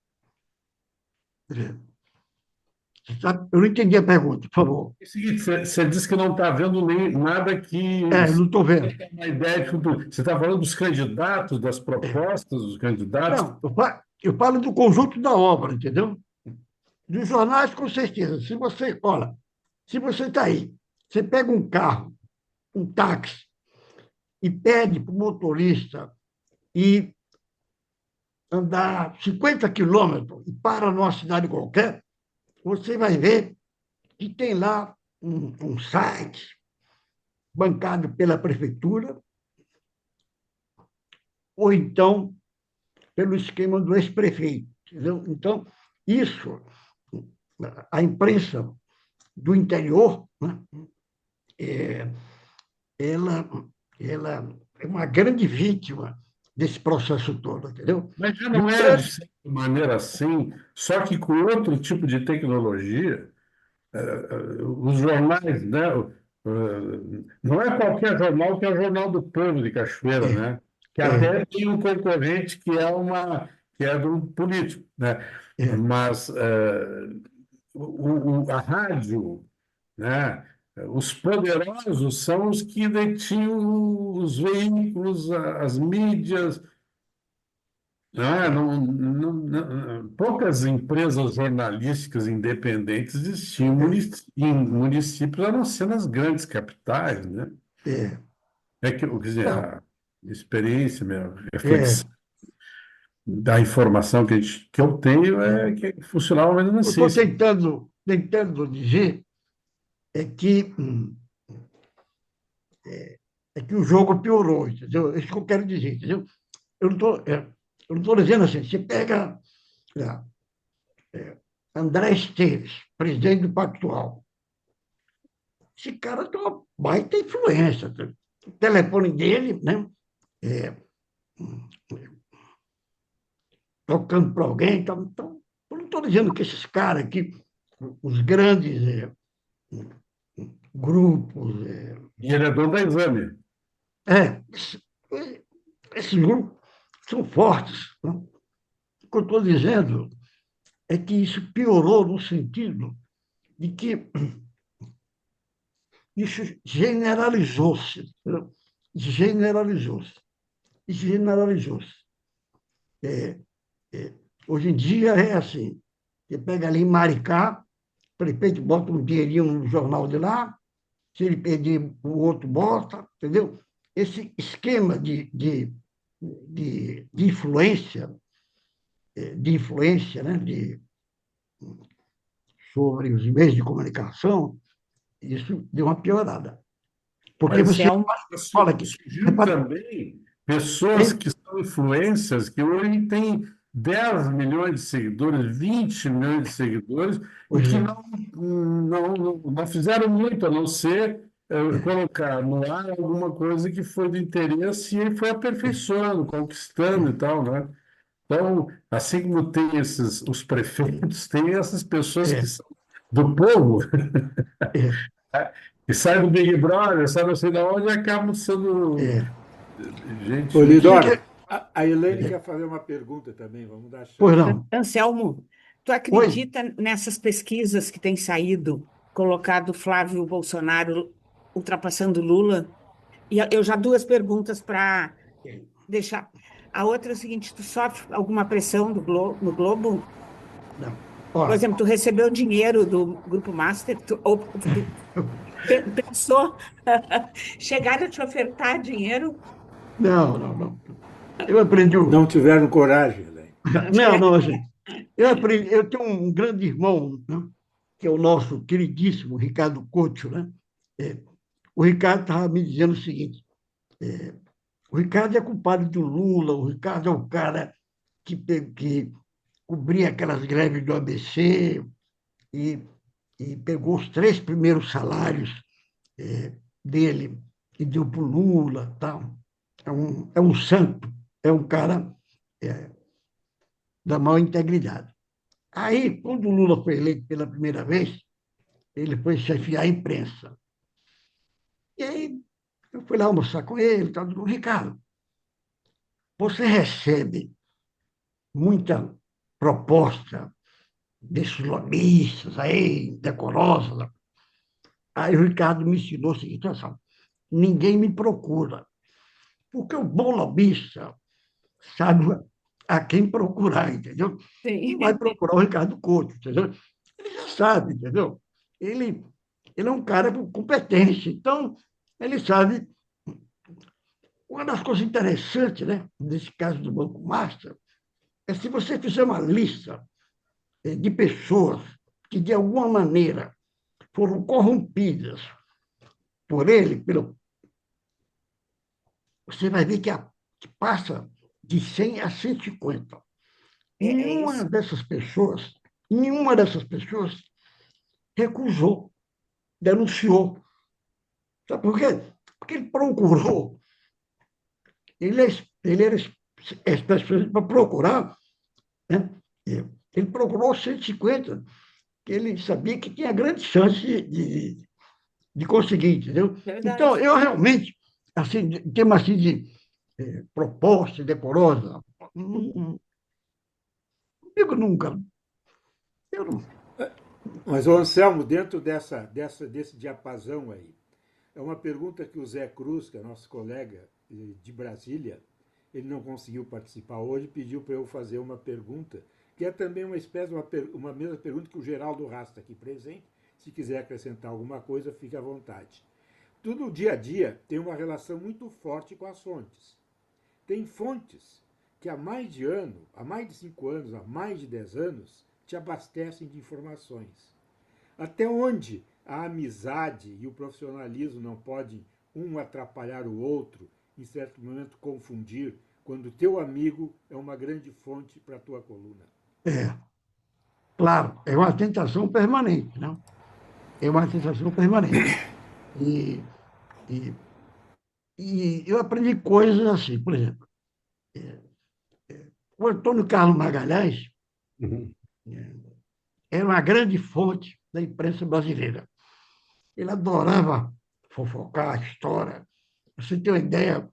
Eu não entendi a pergunta, por favor. É o seguinte, você disse que não está vendo nem nada que Eu não estou vendo. uma ideia de futuro. Você está falando dos candidatos, das propostas dos candidatos? Não, eu falo do conjunto da obra, entendeu? Dos jornais, com certeza. Olha, se você está aí, você pega um carro, um táxi, e pede para o motorista ir andar 50 quilômetros e para numa cidade qualquer, você vai ver que tem lá um site bancado pela prefeitura, ou então pelo esquema do ex-prefeito. Entendeu? Então, isso, a imprensa do interior, né, é, ela, ela é uma grande vítima desse processo todo, entendeu? Mas já E o não era de grande, certa maneira assim, só que com outro tipo de tecnologia. Os jornais, né? Não é qualquer jornal que é o Jornal do Povo de Cachoeira, é, né? Que é, até tem um concorrente que é do político, né? é, Mas a rádio, né? Os poderosos são os que detinham os veículos, as mídias, é, poucas empresas jornalísticas independentes existiam é, em municípios, a não ser nas grandes capitais, né? é. É que, quer dizer, Então, a experiência, minha é, reflexão da informação que eu tenho é é. que funcionava mais ou menos Eu assim. estou tentando dizer é que, é que o jogo piorou, entendeu? É isso que eu quero dizer, entendeu? Eu não estou dizendo assim, você pega André Esteves, presidente do Pactual. Esse cara tem uma baita influência. O telefone dele, né? É, tocando para alguém. Então, eu não estou dizendo que esses caras aqui, os grandes grupos, E ele é dono da Exame. é, esses grupos são fortes. Né? O que eu estou dizendo é que isso piorou no sentido de que isso generalizou-se. Entendeu? Generalizou-se. Generalizou-se. É, é, hoje em dia é assim: você pega ali em Maricá, o prefeito bota um dinheirinho no jornal de lá, se ele pedir, o outro bota, entendeu? Esse esquema de influência, né, sobre os meios de comunicação, isso deu uma piorada. Porque Mas você Anselmo, fala que. surgiu também pessoas que são influências, que hoje têm 10 milhões de seguidores, 20 milhões de seguidores, e Pois que é, não fizeram muito, a não ser colocar no ar alguma coisa que foi do interesse e foi aperfeiçoando, conquistando e tal, né? Então, assim como tem os prefeitos, tem essas pessoas que é, são do povo, é, que saem do Big Brother, saem não sei de onde e acabam sendo é. gente útil. Você Polidoro, quer. a Elaine quer fazer uma pergunta também, vamos dar Pois chance. não. Anselmo, tu Oi? acredita nessas pesquisas que têm saído, colocado Flávio Bolsonaro ultrapassando Lula? E eu já duas perguntas para deixar. A outra é o seguinte: tu sofre alguma pressão no Globo? Não. Por Ó, exemplo, tu recebeu dinheiro do Grupo Master, ou tu pensou chegar a te ofertar dinheiro? não, não, não. Eu aprendi. Não tiveram coragem, Elaine. Não, não, assim. Eu aprendi. Eu tenho um grande irmão, né, que é o nosso queridíssimo Ricardo Couto, né? É, o Ricardo estava me dizendo o seguinte: o Ricardo é culpado do Lula, o Ricardo é o cara que cobria aquelas greves do ABC e, e pegou os três primeiros salários dele e deu para o Lula, tal. É um santo, é um cara é, da maior integridade. Aí, quando o Lula foi eleito pela primeira vez, ele foi chefiar a imprensa. E aí, eu fui lá almoçar com ele, tal, digo, Ricardo, você recebe muita proposta desses lobistas aí, decorosos. Aí o Ricardo me ensinou o seguinte: olha, ninguém me procura, porque o bom lobista sabe a quem procurar, entendeu? Não vai Sim. procurar o Ricardo Couto, entendeu? Ele já sabe, entendeu? Ele é um cara competente, então ele sabe. Uma das coisas interessantes, né, nesse caso do Banco Master, é se você fizer uma lista de pessoas que, de alguma maneira, foram corrompidas por ele, você vai ver que passa de 100 a 150. É Nenhuma isso. dessas pessoas, nenhuma dessas pessoas recusou, denunciou. Sabe por quê? Porque ele procurou, ele era especialista para procurar, né? Ele procurou 150, que ele sabia que tinha grande chance de conseguir, entendeu? Então, Verdade. eu realmente, assim, em termos assim de proposta decorosa, não digo nunca. Eu não. Mas, ô Anselmo, dentro desse diapasão aí, é uma pergunta que o Zé Cruz, que é nosso colega de Brasília, ele não conseguiu participar hoje, pediu para eu fazer uma pergunta, que é também uma espécie, uma mesma pergunta que o Geraldo Rasta aqui presente. Se quiser acrescentar alguma coisa, fique à vontade. Tudo no dia a dia tem uma relação muito forte com as fontes. Tem fontes que há mais de ano, há mais de 5 anos, há mais de 10 anos, te abastecem de informações. Até onde a amizade e o profissionalismo não podem um atrapalhar o outro, em certo momento confundir, quando teu amigo é uma grande fonte para a tua coluna. É, claro, é uma tentação permanente, não? É uma tentação permanente. E, e, e eu aprendi coisas assim, por exemplo, o Antônio Carlos Magalhães Uhum. era uma grande fonte da imprensa brasileira. Ele adorava fofocar, história. Pra você ter uma ideia,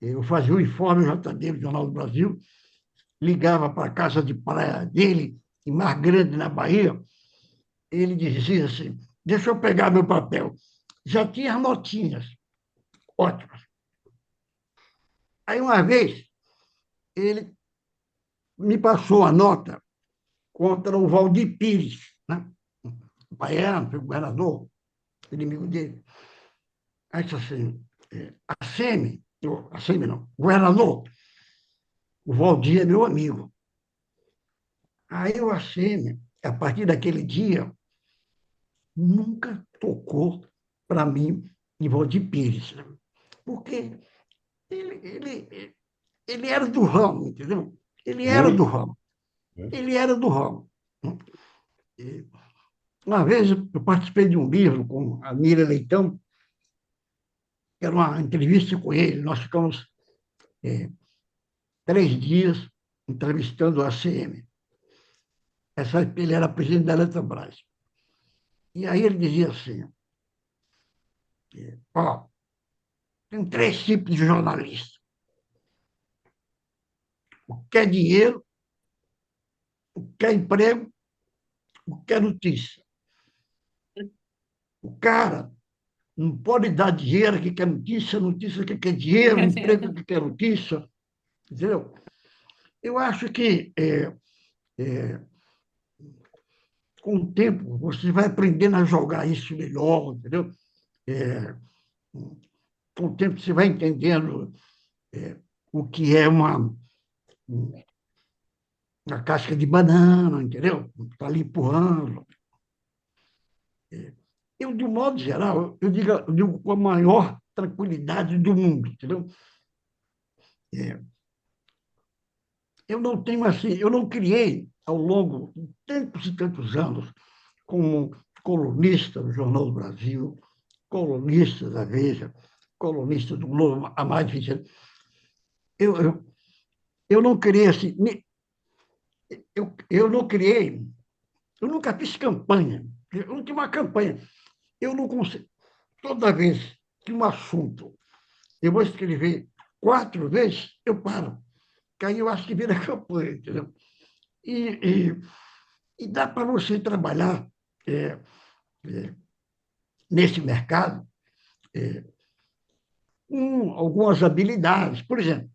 eu fazia o informe JD do Jornal do Brasil, ligava para a casa de praia dele, em Mar Grande, na Bahia, ele dizia assim, deixa eu pegar meu papel. Já tinha as notinhas, ótimas. Aí, uma vez, ele me passou a nota contra o Valdir Pires, né? O baiano, foi governador, inimigo dele. Aí disse assim, a SEMI não, governador, o Valdir é meu amigo. Aí o ACM, a partir daquele dia, nunca tocou para mim em Valdir Pires, né? Porque ele, ele, ele era do ramo, entendeu? Ele era do Muito. ramo. Né? Ele era do ramo. E uma vez eu participei de um livro com a Mira Leitão, que era uma entrevista com ele. Nós ficamos 3 dias entrevistando o ACM. Ele era presidente da Eletrobras. E aí ele dizia assim, ó, tem 3 tipos de jornalista. O que é dinheiro, o que é emprego, o que é notícia. O cara não pode dar dinheiro que quer notícia, notícia que quer dinheiro, emprego que quer notícia, entendeu? Eu acho que é, com o tempo você vai aprendendo a jogar isso melhor, entendeu? É, com o tempo você vai entendendo o que é uma casca de banana, entendeu? Está ali empurrando. Eu, de um modo geral, eu digo com a maior tranquilidade do mundo, entendeu? É, eu não tenho assim, eu não criei ao longo de tantos e tantos anos como colunista do Jornal do Brasil, colunista da Veja, colunista do Globo há mais de 20 anos. Eu, eu, eu não criei assim, eu não criei, eu nunca fiz campanha, eu não tinha uma campanha. Eu não consigo, toda vez que um assunto eu vou escrever 4 vezes, eu paro, que aí eu acho que vira campanha, entendeu? E, e, e dá para você trabalhar é, é, nesse mercado com algumas habilidades. Por exemplo,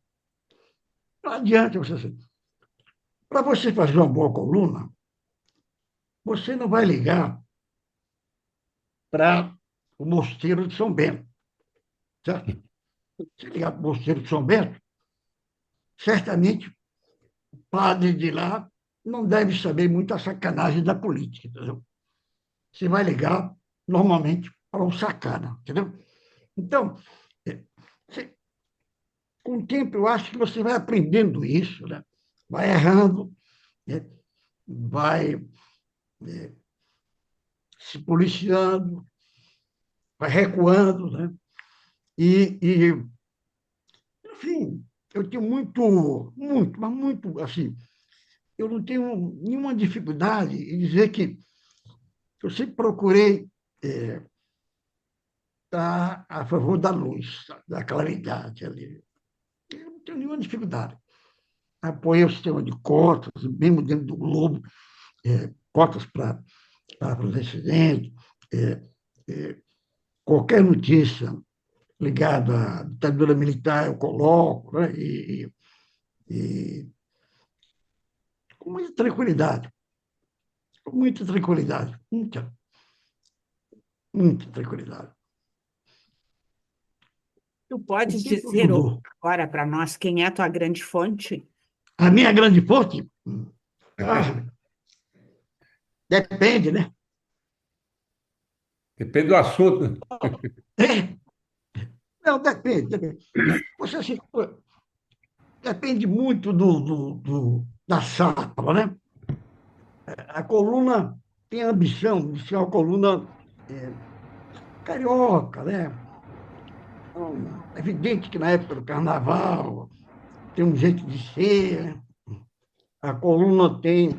não adianta você. Para você fazer uma boa coluna, você não vai ligar para o Mosteiro de São Bento, certo? Se ligar para o Mosteiro de São Bento, certamente o padre de lá não deve saber muito a sacanagem da política, entendeu? Você vai ligar normalmente, para um sacana, entendeu? Então, é, você- com o tempo, eu acho que você vai aprendendo isso, né? Vai errando, né? Vai se policiando, vai recuando, né? E, enfim, eu tenho mas muito, assim, eu não tenho nenhuma dificuldade em dizer que eu sempre procurei estar a favor da luz, da claridade ali. Eu não tenho nenhuma dificuldade. Apoiei o sistema de cotas, mesmo dentro do Globo, cotas para presidente, é, é, qualquer notícia ligada à ditadura militar eu coloco, né? E com muita tranquilidade, muita tranquilidade. Tu O podes tempo dizer ajudou. agora para nós quem é a tua grande fonte? A minha grande forte, ah, depende, né? Depende do assunto. É, não, depende. Você, assim, depende muito da safra, né? A coluna tem a ambição de ser uma coluna é, carioca, né? Então, é evidente que na época do carnaval tem um jeito de ser, né? A coluna tem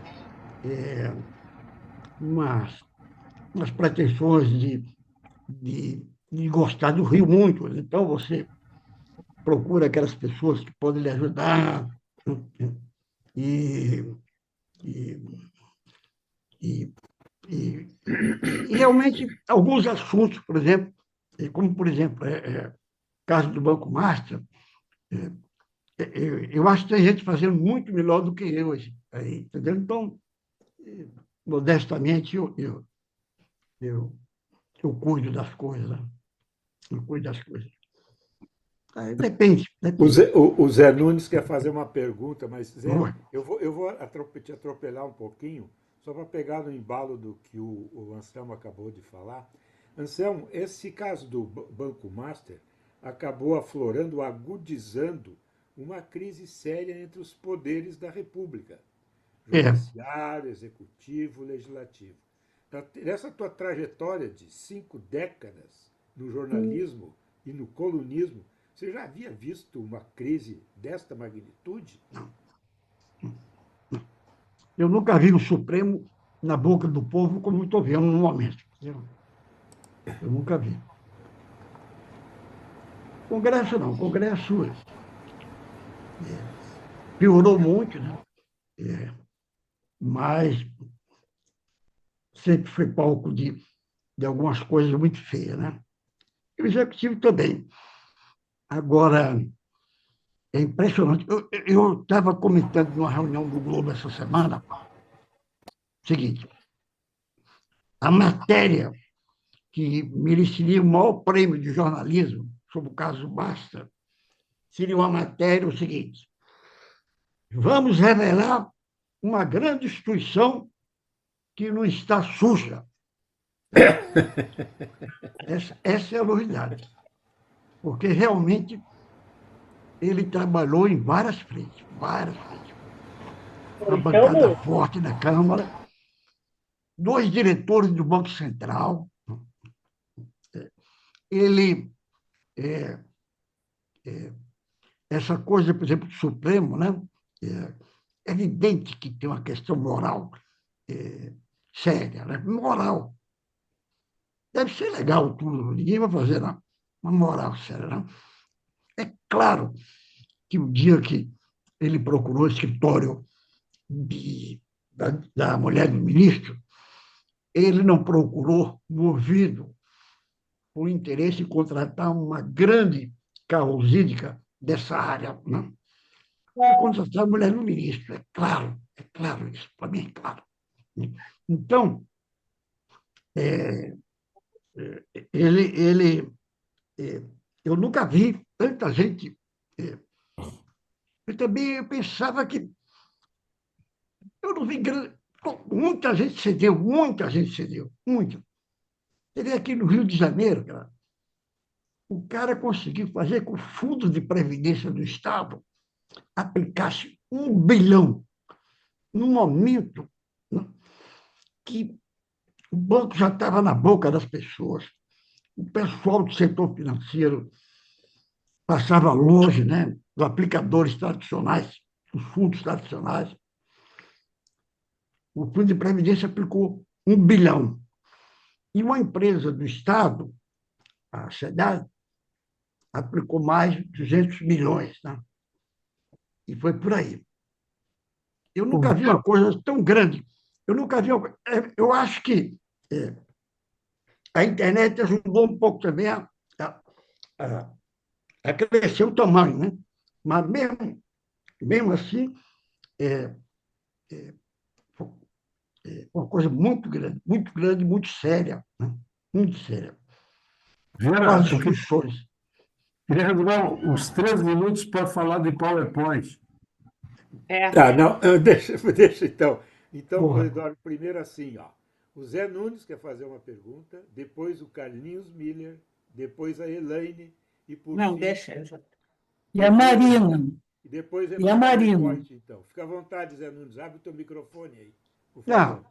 umas, umas pretensões de gostar do Rio muito. Então, você procura aquelas pessoas que podem lhe ajudar, né? e, e, e, e realmente, alguns assuntos, por exemplo, como, por exemplo, caso do Banco Master, eu acho que tem gente fazendo muito melhor do que eu, aí, entendeu? Então, modestamente, eu, eu cuido das coisas, né? Eu cuido das coisas. Aí, depende. O Zé Nunes quer fazer uma pergunta, mas, Zé, Oi. eu vou te atropelar um pouquinho, só para pegar no embalo do que o Anselmo acabou de falar. Anselmo, esse caso do Banco Master acabou aflorando, agudizando uma crise séria entre os poderes da República, É, judiciário, executivo, legislativo. Nessa tua trajetória de 5 décadas no jornalismo e no colunismo, você já havia visto uma crise desta magnitude? eu nunca vi o Supremo na boca do povo como estou vendo no momento. Eu nunca vi. Congresso não, Congresso piorou muito, né? Mas sempre foi palco de algumas coisas muito feias, né? E o Executivo também. Agora, é impressionante. Eu estava comentando numa reunião do Globo essa semana, o seguinte, a matéria que mereceria o maior prêmio de jornalismo sobre o caso Basta seria uma matéria o seguinte: vamos revelar uma grande instituição que não está suja. Essa é a novidade, porque realmente ele trabalhou em várias frentes, várias frentes. Uma bancada Anselmo, forte na Câmara, dois diretores do Banco Central. Ele, é, essa coisa, por exemplo, do Supremo, né? É evidente que tem uma questão moral séria, né? Moral. Deve ser legal tudo, ninguém vai fazer não. Uma moral séria, não. É claro que o dia que ele procurou o escritório da mulher do ministro, ele não procurou movido por interesse em contratar uma grande causídica dessa área, não. Foi contratar a mulher do ministro, é claro isso, para mim é claro. Então, é, ele é, eu nunca vi tanta gente. Eu também pensava que eu não vi muita gente cedeu, muita gente cedeu, muita. Teve aqui no Rio de Janeiro, cara, o cara conseguiu fazer com que o Fundo de Previdência do Estado aplicasse 1 bilhão no momento, né, que o banco já estava na boca das pessoas. O pessoal do setor financeiro passava longe, né, dos aplicadores tradicionais, dos fundos tradicionais. O Fundo de Previdência aplicou 1 bilhão. E uma empresa do Estado, a SEDAI, aplicou mais de 200 milhões. Né? E foi por aí. Eu nunca vi uma coisa tão grande. Eu nunca vi. Eu acho que a internet ajudou um pouco também a, a crescer o tamanho, né? Mas mesmo assim, é, uma coisa muito grande, muito séria, né? Muito séria. Com Vera, as eu discussões. queria regular os 3 minutos para falar de PowerPoint. É, Tá, não, deixa então. Então, Porra. Eduardo, primeiro assim, ó. O Zé Nunes quer fazer uma pergunta, depois o Carlinhos Miller, depois a Elaine e por não, fim, deixa. E a por fim, Marina? e depois é E a para Marina? PowerPoint, então. Fica à vontade, Zé Nunes, abre o teu microfone aí, por favor. Não,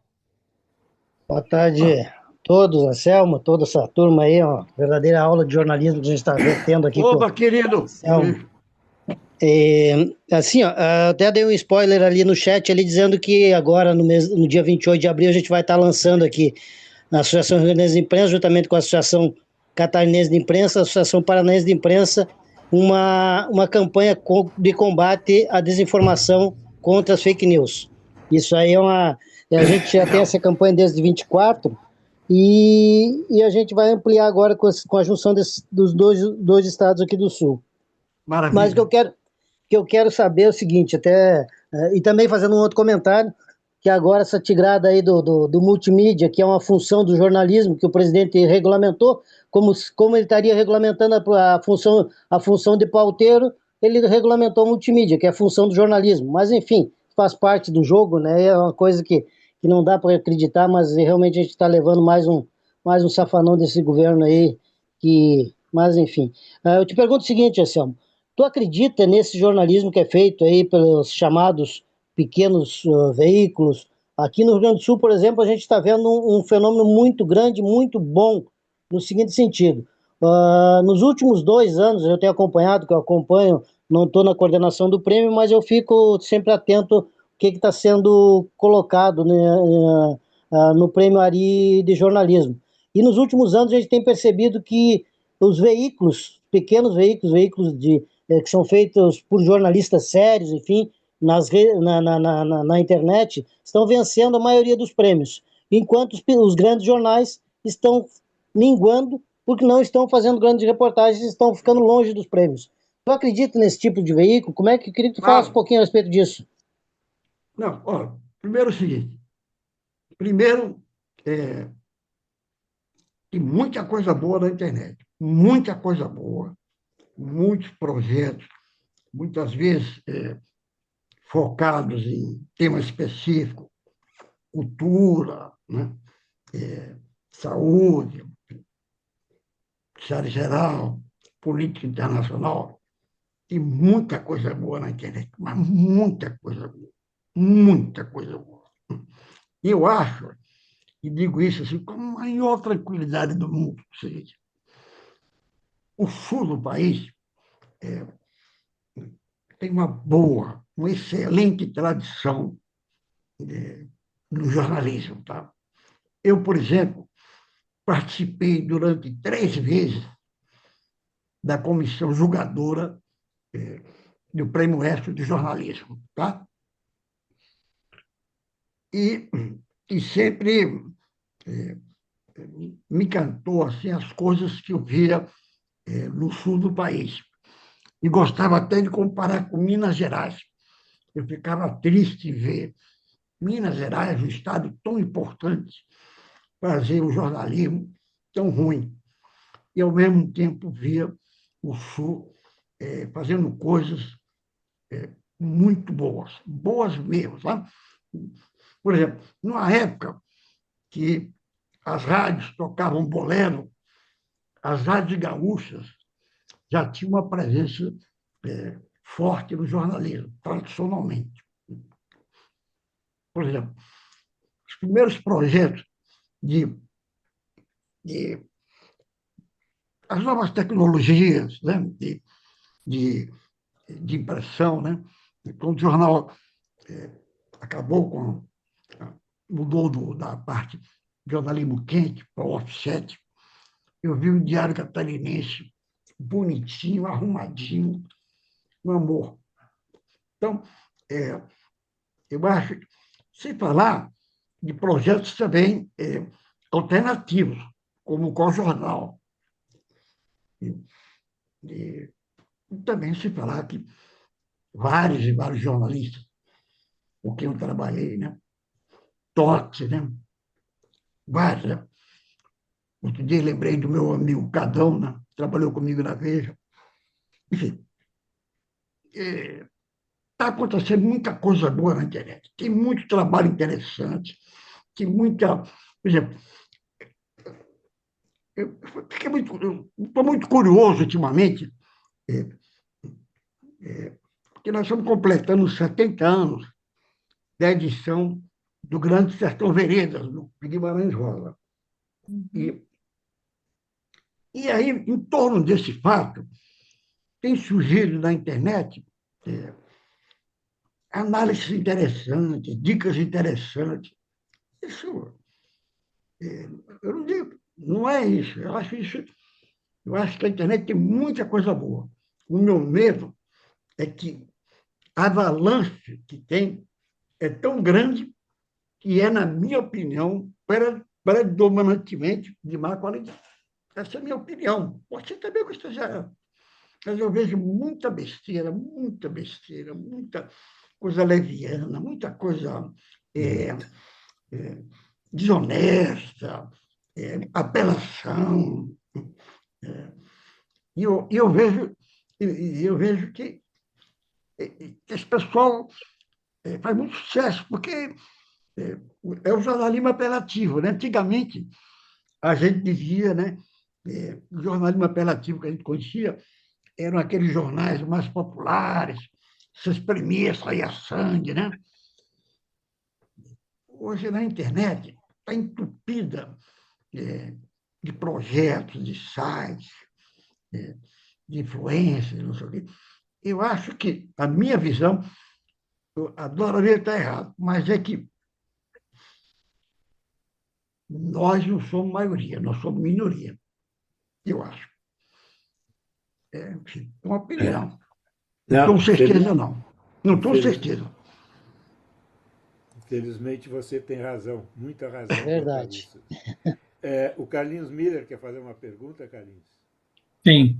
Boa tarde a todos, Anselmo, toda essa turma aí, ó, verdadeira aula de jornalismo que a gente está tendo aqui com o opa, querido. Anselmo. Assim, ó, até dei um spoiler ali no chat, ali dizendo que agora, no dia 28 de abril, a gente vai estar lançando aqui na Associação Rio Grande de Imprensa, juntamente com a Associação Catarinense de Imprensa, a Associação Paranaense de Imprensa, uma campanha de combate à desinformação contra as fake news. Isso aí a gente já tem essa campanha desde 24 e a gente vai ampliar agora com a junção dos dois estados aqui do Sul. Mas o Maravilha. que eu quero saber é o seguinte, e também fazendo um outro comentário, que agora essa tigrada aí do multimídia, que é uma função do jornalismo que o presidente regulamentou, como ele estaria regulamentando a função de pauteiro, ele regulamentou o multimídia, que é a função do jornalismo. Mas, enfim, faz parte do jogo, né? É uma coisa que não dá para acreditar, mas realmente a gente está levando mais um safanão desse governo aí, mas, enfim. Eu te pergunto o seguinte, Anselmo, tu acredita nesse jornalismo que é feito aí pelos chamados pequenos veículos? Aqui no Rio Grande do Sul, por exemplo, a gente está vendo um fenômeno muito grande, muito bom, no seguinte sentido. Nos últimos 2 anos, eu tenho acompanhado, que eu acompanho, não estou na coordenação do prêmio, mas eu fico sempre atento ao que está sendo colocado, né, no prêmio Ari de jornalismo. E nos últimos anos a gente tem percebido que os veículos, pequenos veículos que são feitos por jornalistas sérios, enfim, na internet, estão vencendo a maioria dos prêmios, enquanto os grandes jornais estão minguando porque não estão fazendo grandes reportagens e estão ficando longe dos prêmios. Tu acredita nesse tipo de veículo? Como é que eu queria que tu falasse um Claro. pouquinho a respeito disso? Não, ó, primeiro é o seguinte. Primeiro, tem muita coisa boa na internet. Muita coisa boa. Muitos projetos, muitas vezes focados em tema específico, cultura, né? Saúde, área geral, política internacional. Tem muita coisa boa na internet, mas muita coisa boa. Muita coisa boa. E eu acho, e digo isso assim, com a maior tranquilidade do mundo, o seguinte, o sul do país tem uma excelente tradição no jornalismo. Tá? Eu, por exemplo, participei durante 3 vezes da comissão julgadora do Prêmio Oeste de Jornalismo. Tá? E sempre me encantou assim, as coisas que eu via no sul do país. E gostava até de comparar com Minas Gerais. Eu ficava triste em ver Minas Gerais, um estado tão importante, fazer um jornalismo tão ruim. E, ao mesmo tempo, via o Sul fazendo coisas muito boas, boas mesmo. Sabe? Por exemplo, numa época que as rádios tocavam bolero, as rádios gaúchas já tinham uma presença forte no jornalismo, tradicionalmente. Por exemplo, os primeiros projetos de as novas tecnologias, né, de impressão, né? Quando o jornal acabou mudou da parte de jornalismo quente para o offset, eu vi o Diário Catarinense bonitinho, arrumadinho, um amor. Então, eu acho, sem falar de projetos também alternativos, como o Cojornal. E também se falar que vários e vários jornalistas com quem eu trabalhei, né? Totti, né? Vários, né? Outro dia lembrei do meu amigo Cadão, né? Trabalhou comigo na Veja. Enfim, está acontecendo muita coisa boa na internet. Tem muito trabalho interessante, tem muita... Por exemplo, eu estou muito curioso ultimamente, porque nós estamos completando 70 anos da edição do Grande Sertão Veredas, do Guimarães Rosa. E aí, em torno desse fato, tem surgido na internet análises interessantes, dicas interessantes. Isso, eu não digo, não é isso. Eu acho que a internet tem muita coisa boa. O meu medo é que a avalanche que tem é tão grande que é, na minha opinião, predominantemente de má qualidade. Essa é a minha opinião. Pode ser também que eu esteja... Mas eu vejo muita besteira, muita coisa leviana, muita coisa desonesta, apelação. E eu vejo que esse pessoal faz muito sucesso, porque é o jornalismo apelativo, né? Antigamente, a gente dizia, né? O jornalismo apelativo que a gente conhecia eram aqueles jornais mais populares, se espremia, saía sangue, né? Hoje, na internet, está entupida de projetos, de sites, de influências, não sei o quê. Eu acho que a minha visão, eu adoraria estar errado, mas é que nós não somos maioria, nós somos minoria, eu acho. É uma opinião. Não tenho certeza, não. Não tenho certeza. Infelizmente, você tem razão, muita razão. Verdade. O Carlinhos Miller quer fazer uma pergunta, Carlinhos? Sim.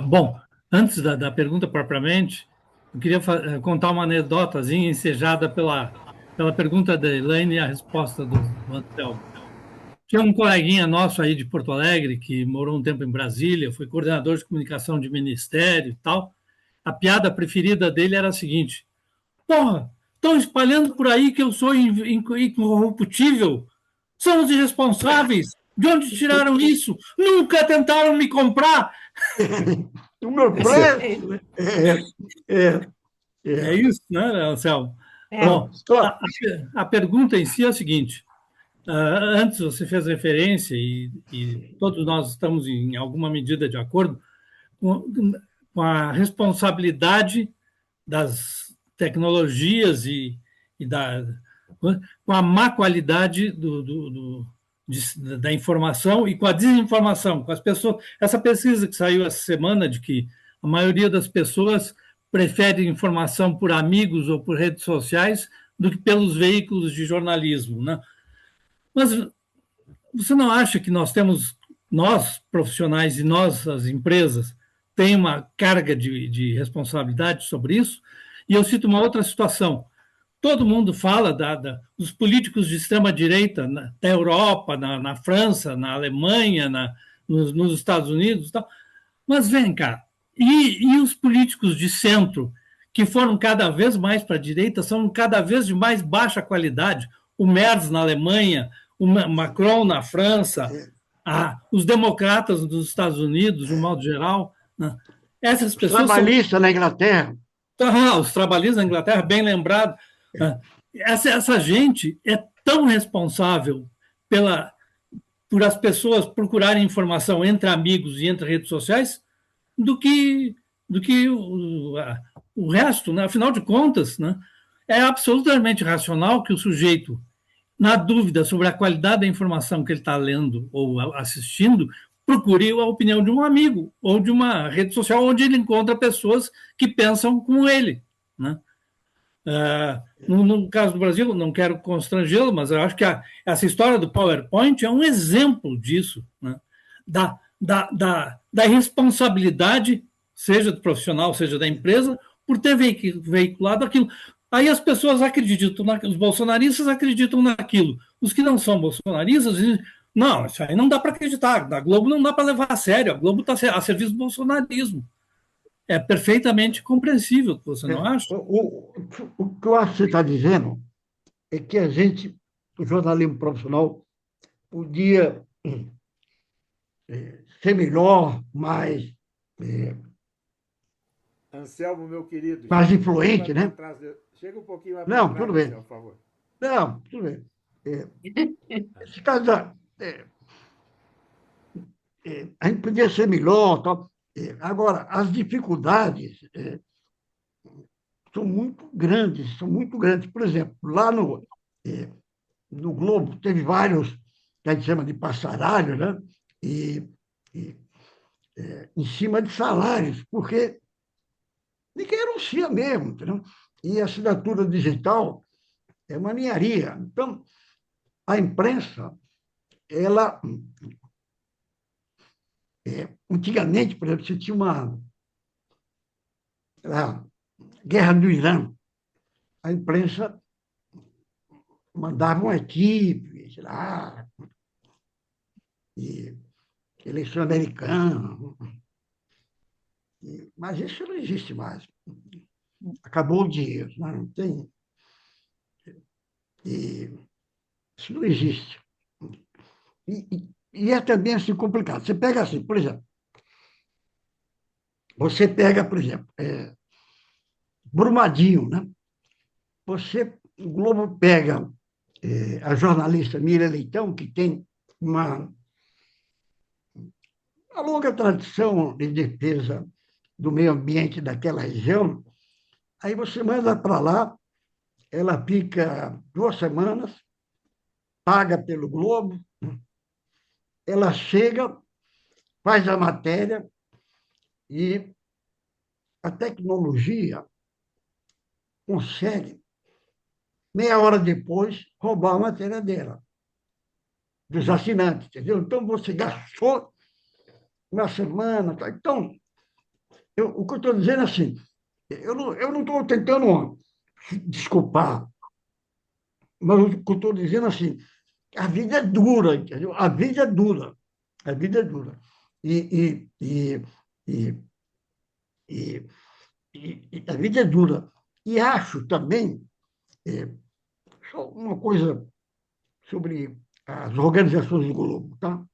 Bom, antes da pergunta propriamente, eu queria contar uma anedotazinha ensejada pela pergunta da Elaine e a resposta do Anselmo. Tinha um coleguinha nosso aí de Porto Alegre, que morou um tempo em Brasília, foi coordenador de comunicação de ministério e tal. A piada preferida dele era a seguinte: porra, estão espalhando por aí que eu sou incorruptível. São os irresponsáveis. De onde tiraram isso? Nunca tentaram me comprar. O meu preço É isso, né, Anselmo? Bom, a pergunta em si é a seguinte. Antes você fez referência, e todos nós estamos em alguma medida de acordo, com a responsabilidade das tecnologias e com a má qualidade da informação e com a desinformação, com as pessoas. Essa pesquisa que saiu essa semana de que a maioria das pessoas prefere informação por amigos ou por redes sociais do que pelos veículos de jornalismo, né? Mas você não acha que nós profissionais e nós, as empresas, tem uma carga de responsabilidade sobre isso? E eu cito uma outra situação. Todo mundo fala dos políticos de extrema-direita da Europa, na França, na Alemanha, nos Estados Unidos e tal. Mas vem cá, e os políticos de centro, que foram cada vez mais para a direita, são cada vez de mais baixa qualidade? O Merz na Alemanha, o Macron na França, os democratas dos Estados Unidos, de um modo geral, né? Essas pessoas trabalhistas na Inglaterra. Os trabalhistas na Inglaterra, bem lembrado. Né? Essa gente é tão responsável por as pessoas procurarem informação entre amigos e entre redes sociais do que o resto. Né? Afinal de contas, né? É absolutamente racional que o sujeito, na dúvida sobre a qualidade da informação que ele está lendo ou assistindo, procure a opinião de um amigo ou de uma rede social onde ele encontra pessoas que pensam como ele. Né? No caso do Brasil, não quero constrangê-lo, mas eu acho que essa história do PowerPoint é um exemplo disso, né? da irresponsabilidade, seja do profissional, seja da empresa, por ter veiculado aquilo. Aí as pessoas acreditam, os bolsonaristas acreditam naquilo. Os que não são bolsonaristas dizem, não, isso aí não dá para acreditar, a Globo não dá para levar a sério, a Globo está a serviço do bolsonarismo. É perfeitamente compreensível, você não acha? O que eu acho que você está dizendo é que a gente, o jornalismo profissional, podia ser melhor, mais Anselmo, meu querido. mais influente, né? Chega um pouquinho mais Não, para tudo trás, bem. Anselmo, por favor. Não, tudo bem. Esse caso, a gente podia ser melhor. Tal. Agora, as dificuldades são muito grandes, são muito grandes. Por exemplo, lá no Globo, teve vários, que a gente chama de passaralhos, né? Em cima de salários, porque ninguém anuncia mesmo, entendeu? E a assinatura digital é uma ninharia. Então, a imprensa, ela... antigamente, por exemplo, você tinha uma guerra do Irã. A imprensa mandava uma equipe, sei lá, e eleição americana. Mas isso não existe mais. Acabou o dinheiro, não tem. E isso não existe. E é também assim complicado. Você pega assim, por exemplo, Brumadinho, né? O Globo pega a jornalista Mira Leitão, que tem uma longa tradição de defesa do meio ambiente daquela região, aí você manda para lá, ela fica 2 semanas, paga pelo Globo, ela chega, faz a matéria e a tecnologia consegue, meia hora depois, roubar a matéria dela, dos assinantes, entendeu? Então, você gastou 1 semana. Tá? Então, o que eu estou dizendo é assim, eu não estou tentando desculpar, mas o que eu estou dizendo é assim, a vida é dura, entendeu? A vida é dura. A vida é dura. A vida é dura. E acho também, só uma coisa sobre as organizações do Globo, tá?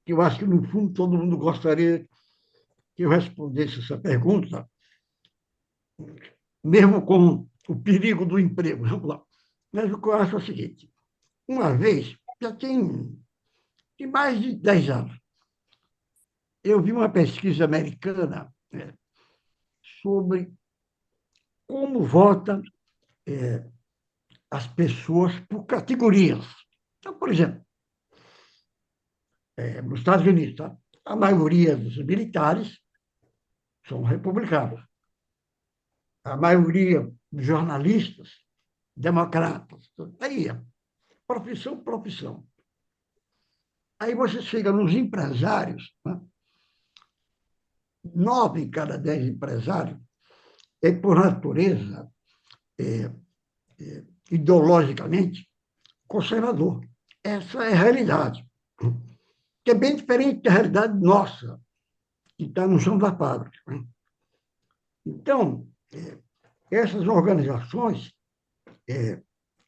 Que eu acho que, no fundo, todo mundo gostaria que eu respondesse essa pergunta, mesmo com o perigo do emprego. Vamos lá. Mas o que eu acho é o seguinte: uma vez, já tem mais de 10 anos, eu vi uma pesquisa americana sobre como votam as pessoas por categorias. Então, por exemplo, nos Estados Unidos, tá? A maioria dos militares são republicanos. A maioria dos jornalistas, democratas. Aí, profissão, profissão. Aí você chega nos empresários, né? 9 em cada 10 empresários por natureza, ideologicamente, conservador. Essa é a realidade, que é bem diferente da realidade nossa, que está no chão da fábrica. Né? Então, essas organizações,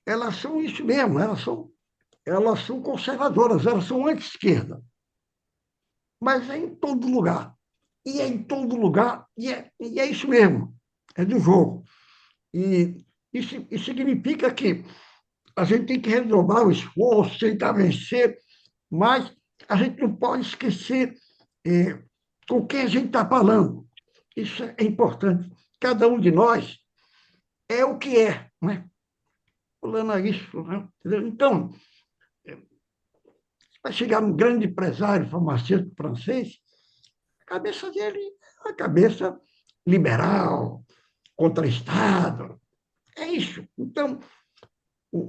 elas são isso mesmo, elas são conservadoras, elas são anti-esquerda. Mas é em todo lugar. E é em todo lugar, e é isso mesmo, é do jogo. E isso significa que a gente tem que redobrar o esforço, tentar vencer, mas a gente não pode esquecer com quem a gente está falando. Isso é importante. Cada um de nós é o que é, né? Falando isso, né? Então, vai chegar um grande empresário farmacêutico francês, a cabeça dele é uma cabeça liberal, contra o Estado. É isso. Então,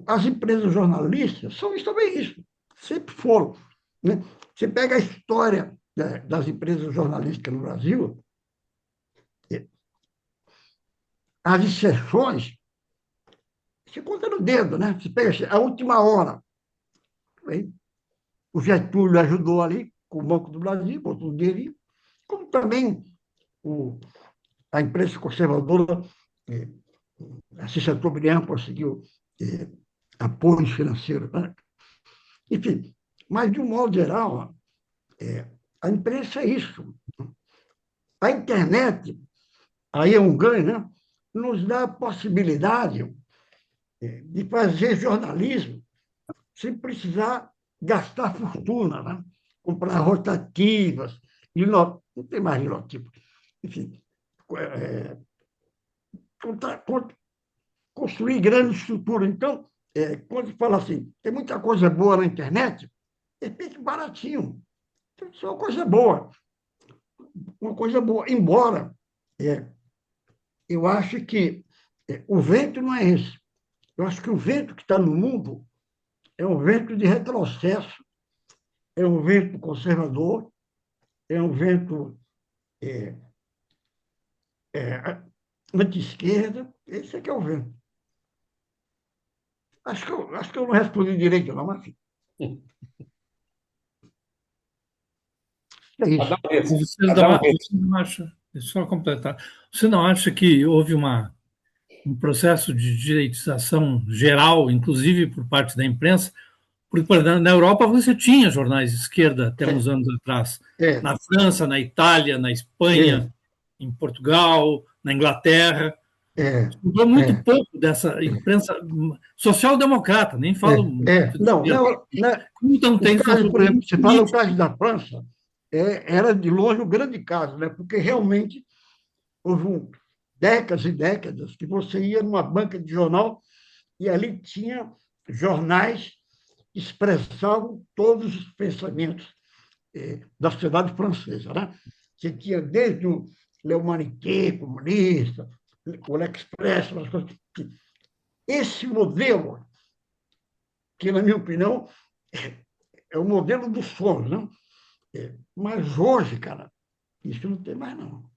as empresas jornalistas são isso, também isso. Sempre foram. Né? Você pega a história das empresas jornalísticas no Brasil, as exceções, você conta no dedo, né? Você pega a última hora. O Getúlio ajudou ali, com o Banco do Brasil, botou o dinheirinho, como também a imprensa conservadora, a Chateaubriand conseguiu apoio financeiro. Né? Enfim, mas, de um modo geral, a imprensa é isso. A internet, aí é um ganho, né? Nos dá a possibilidade de fazer jornalismo sem precisar gastar fortuna, né? Comprar rotativas, não tem mais logotipo. Enfim, construir grande estrutura. Então, quando fala assim, tem muita coisa boa na internet, é feito baratinho. Isso é uma coisa boa. Embora eu acho que o vento não é esse. Eu acho que o vento que está no mundo é um vento de retrocesso, é um vento conservador, é um vento anti-esquerda. Esse é que é o vento. Acho que eu não respondi direito, não, mas é isso. Você não acha, só completar, você não acha que houve um processo de direitização geral, inclusive por parte da imprensa? Porque, por exemplo, na Europa você tinha jornais de esquerda até uns anos atrás. Na França, na Itália, na Espanha, em Portugal, na Inglaterra. Mudou muito pouco dessa imprensa social-democrata, nem falo. Não, não tem caso, por exemplo, você fala o caso da França, era de longe o grande caso, né? Porque realmente houve décadas e décadas que você ia numa banca de jornal e ali tinha jornais que expressavam todos os pensamentos da sociedade francesa. Né? Você tinha desde o Le Humanité, comunista, o L'Express, esse modelo, que, na minha opinião, é o modelo do sonho. Né? Mas hoje, cara, isso não tem mais, não.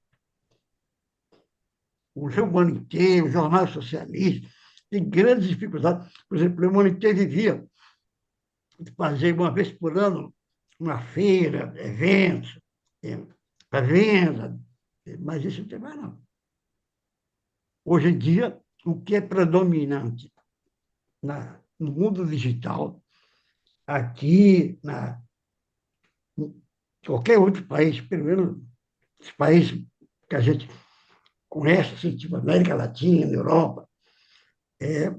O Le Humanité, o jornal socialista, tem grandes dificuldades. Por exemplo, o Le Humanité vivia de fazer uma vez por ano uma feira, eventos, para venda, mas isso não tem mais, não. Hoje em dia, o que é predominante no mundo digital, aqui, em qualquer outro país, pelo menos os países que a gente conhece, assim, tipo América Latina, Europa, é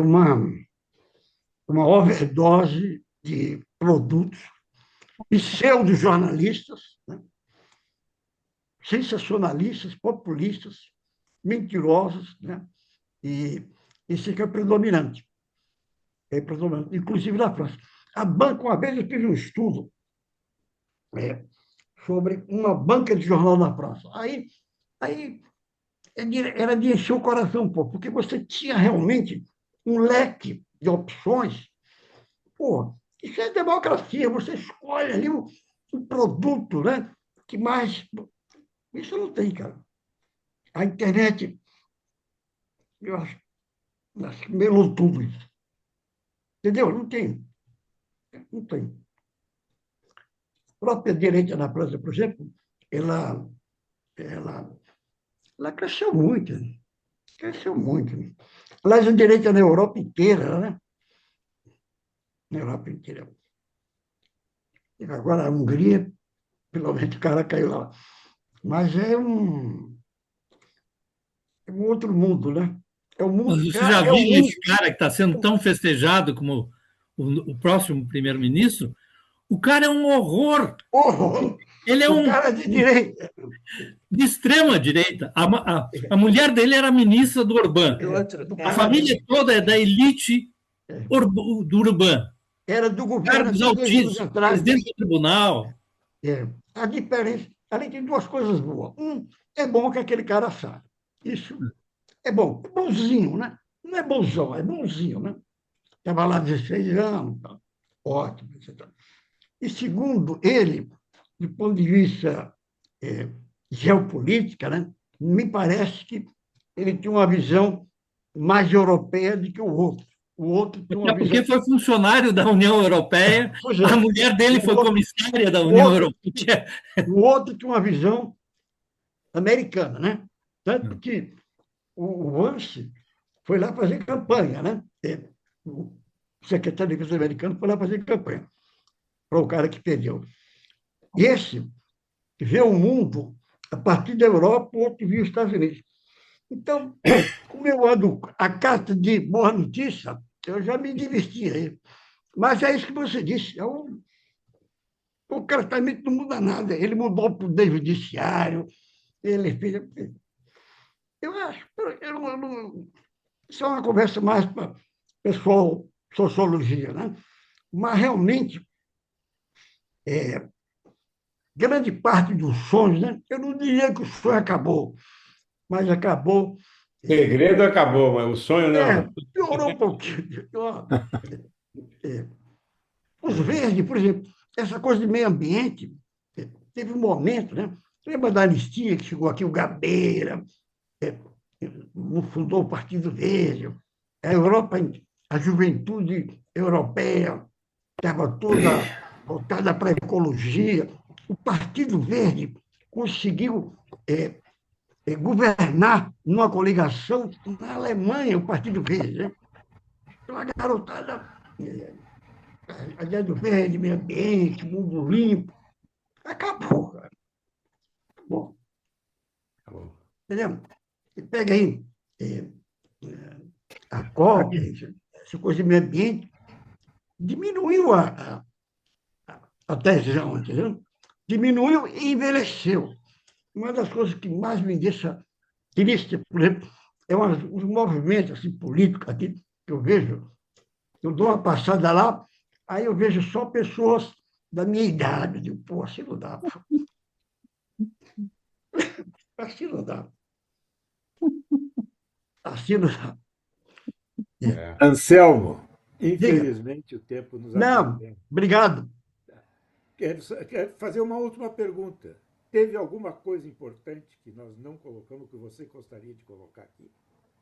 uma overdose de produtos pseudo-jornalistas, né? Sensacionalistas, populistas, mentirosos, né? E isso é predominante. É predominante, inclusive na França. A banca, uma vez eu fiz um estudo sobre uma banca de jornal na França. Aí era de encher o coração um pouco, porque você tinha realmente um leque de opções. Pô, isso é democracia, você escolhe ali um produto, né? Que mais. Isso não tem, cara. A internet, eu acho que melou tudo isso. Entendeu? Não tem. Não tem. A própria direita na França, por exemplo, ela cresceu muito. Cresceu muito. Aliás, a direita na Europa inteira, né? Na Europa inteira. E agora a Hungria, pelo menos o cara caiu lá. Mas é um outro mundo, né? É um Mas mundo. você já É um viu mundo. esse cara que está sendo tão festejado como o próximo primeiro-ministro? O cara é um horror. Oh, Ele é o cara de direita. de extrema direita. A mulher dele era ministra do Orbán. A família toda é da elite do Orbán. Era do governo Cargos até 2 anos altíssimos, atrás. presidente do tribunal. A diferença, ali tem duas coisas boas. É bom que aquele cara sabe. Isso é bom. É bonzinho, né? Não é bonzão, é bonzinho, né? Estava lá 16 anos, tá? Ótimo, etc. E segundo, ele, do ponto de vista geopolítica, né? Me parece que ele tinha uma visão mais europeia do que o outro. O outro tinha uma Até porque visão. foi funcionário da União Europeia, a mulher dele foi comissária da União Europeia. O outro tinha uma visão americana, né? Tanto que o Vance foi lá fazer campanha, né? O secretário de Defesa americano foi lá fazer campanha para o cara que perdeu. E esse vê o mundo a partir da Europa, o outro viu os Estados Unidos. Então, como eu ando a carta de boa notícia, eu já me diverti aí. Mas é isso que você disse. O tratamento não muda nada. Ele mudou o poder judiciário, ele fez. Eu acho. Isso é uma conversa mais para pessoal sociologia, né? Mas realmente, grande parte dos sonhos, né? Eu não diria que o sonho acabou, mas acabou. O segredo acabou, mas o sonho não. Piorou um pouquinho. Os verdes, por exemplo, essa coisa de meio ambiente, teve um momento, né? Lembra da anistia que chegou aqui, o Gabeira, fundou o Partido Verde, a Europa, a juventude europeia estava toda voltada para a ecologia. O Partido Verde conseguiu governar numa coligação na Alemanha, o Partido Verde. Né? Então, a garotada, a ideia do verde, meio ambiente, mundo limpo, acabou. Cara. Bom, entendeu? Você pega aí a COP, essa coisa de meio ambiente, diminuiu a tesão, entendeu? Diminuiu e envelheceu. Uma das coisas que mais me deixa triste, por exemplo, é os movimentos assim, políticos aqui que eu vejo. Eu dou uma passada lá, aí eu vejo só pessoas da minha idade. Eu digo, pô, assim não dá. Pô. Assim não dá. Assim não dá. Anselmo, infelizmente o tempo nos Não, obrigado. Quero fazer uma última pergunta. Teve alguma coisa importante que nós não colocamos que você gostaria de colocar aqui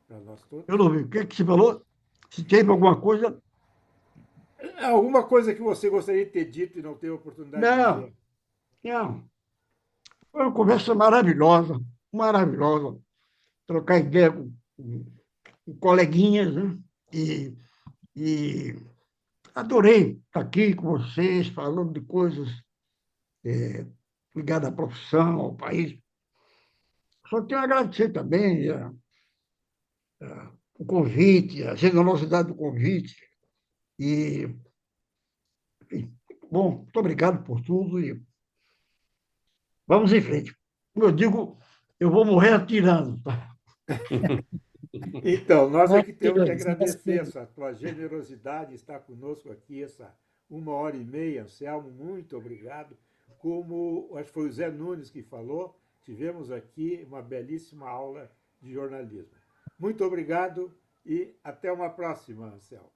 para nós todos? Eu não vi. O que é que você falou? Se teve alguma coisa. Alguma coisa que você gostaria de ter dito e não teve oportunidade de dizer? Não. Foi uma conversa maravilhosa, maravilhosa. Trocar ideia com coleguinhas, né? E adorei estar aqui com vocês, falando de coisas ligadas à profissão, ao país. Só tenho a agradecer também o convite, a generosidade do convite. E, enfim, bom, muito obrigado por tudo e vamos em frente. Como eu digo, eu vou morrer atirando. Tá? Então, nós é que temos que agradecer essa tua generosidade, estar conosco aqui, essa 1h30, Anselmo, muito obrigado. Como acho que foi o Zé Nunes que falou, tivemos aqui uma belíssima aula de jornalismo. Muito obrigado e até uma próxima, Anselmo.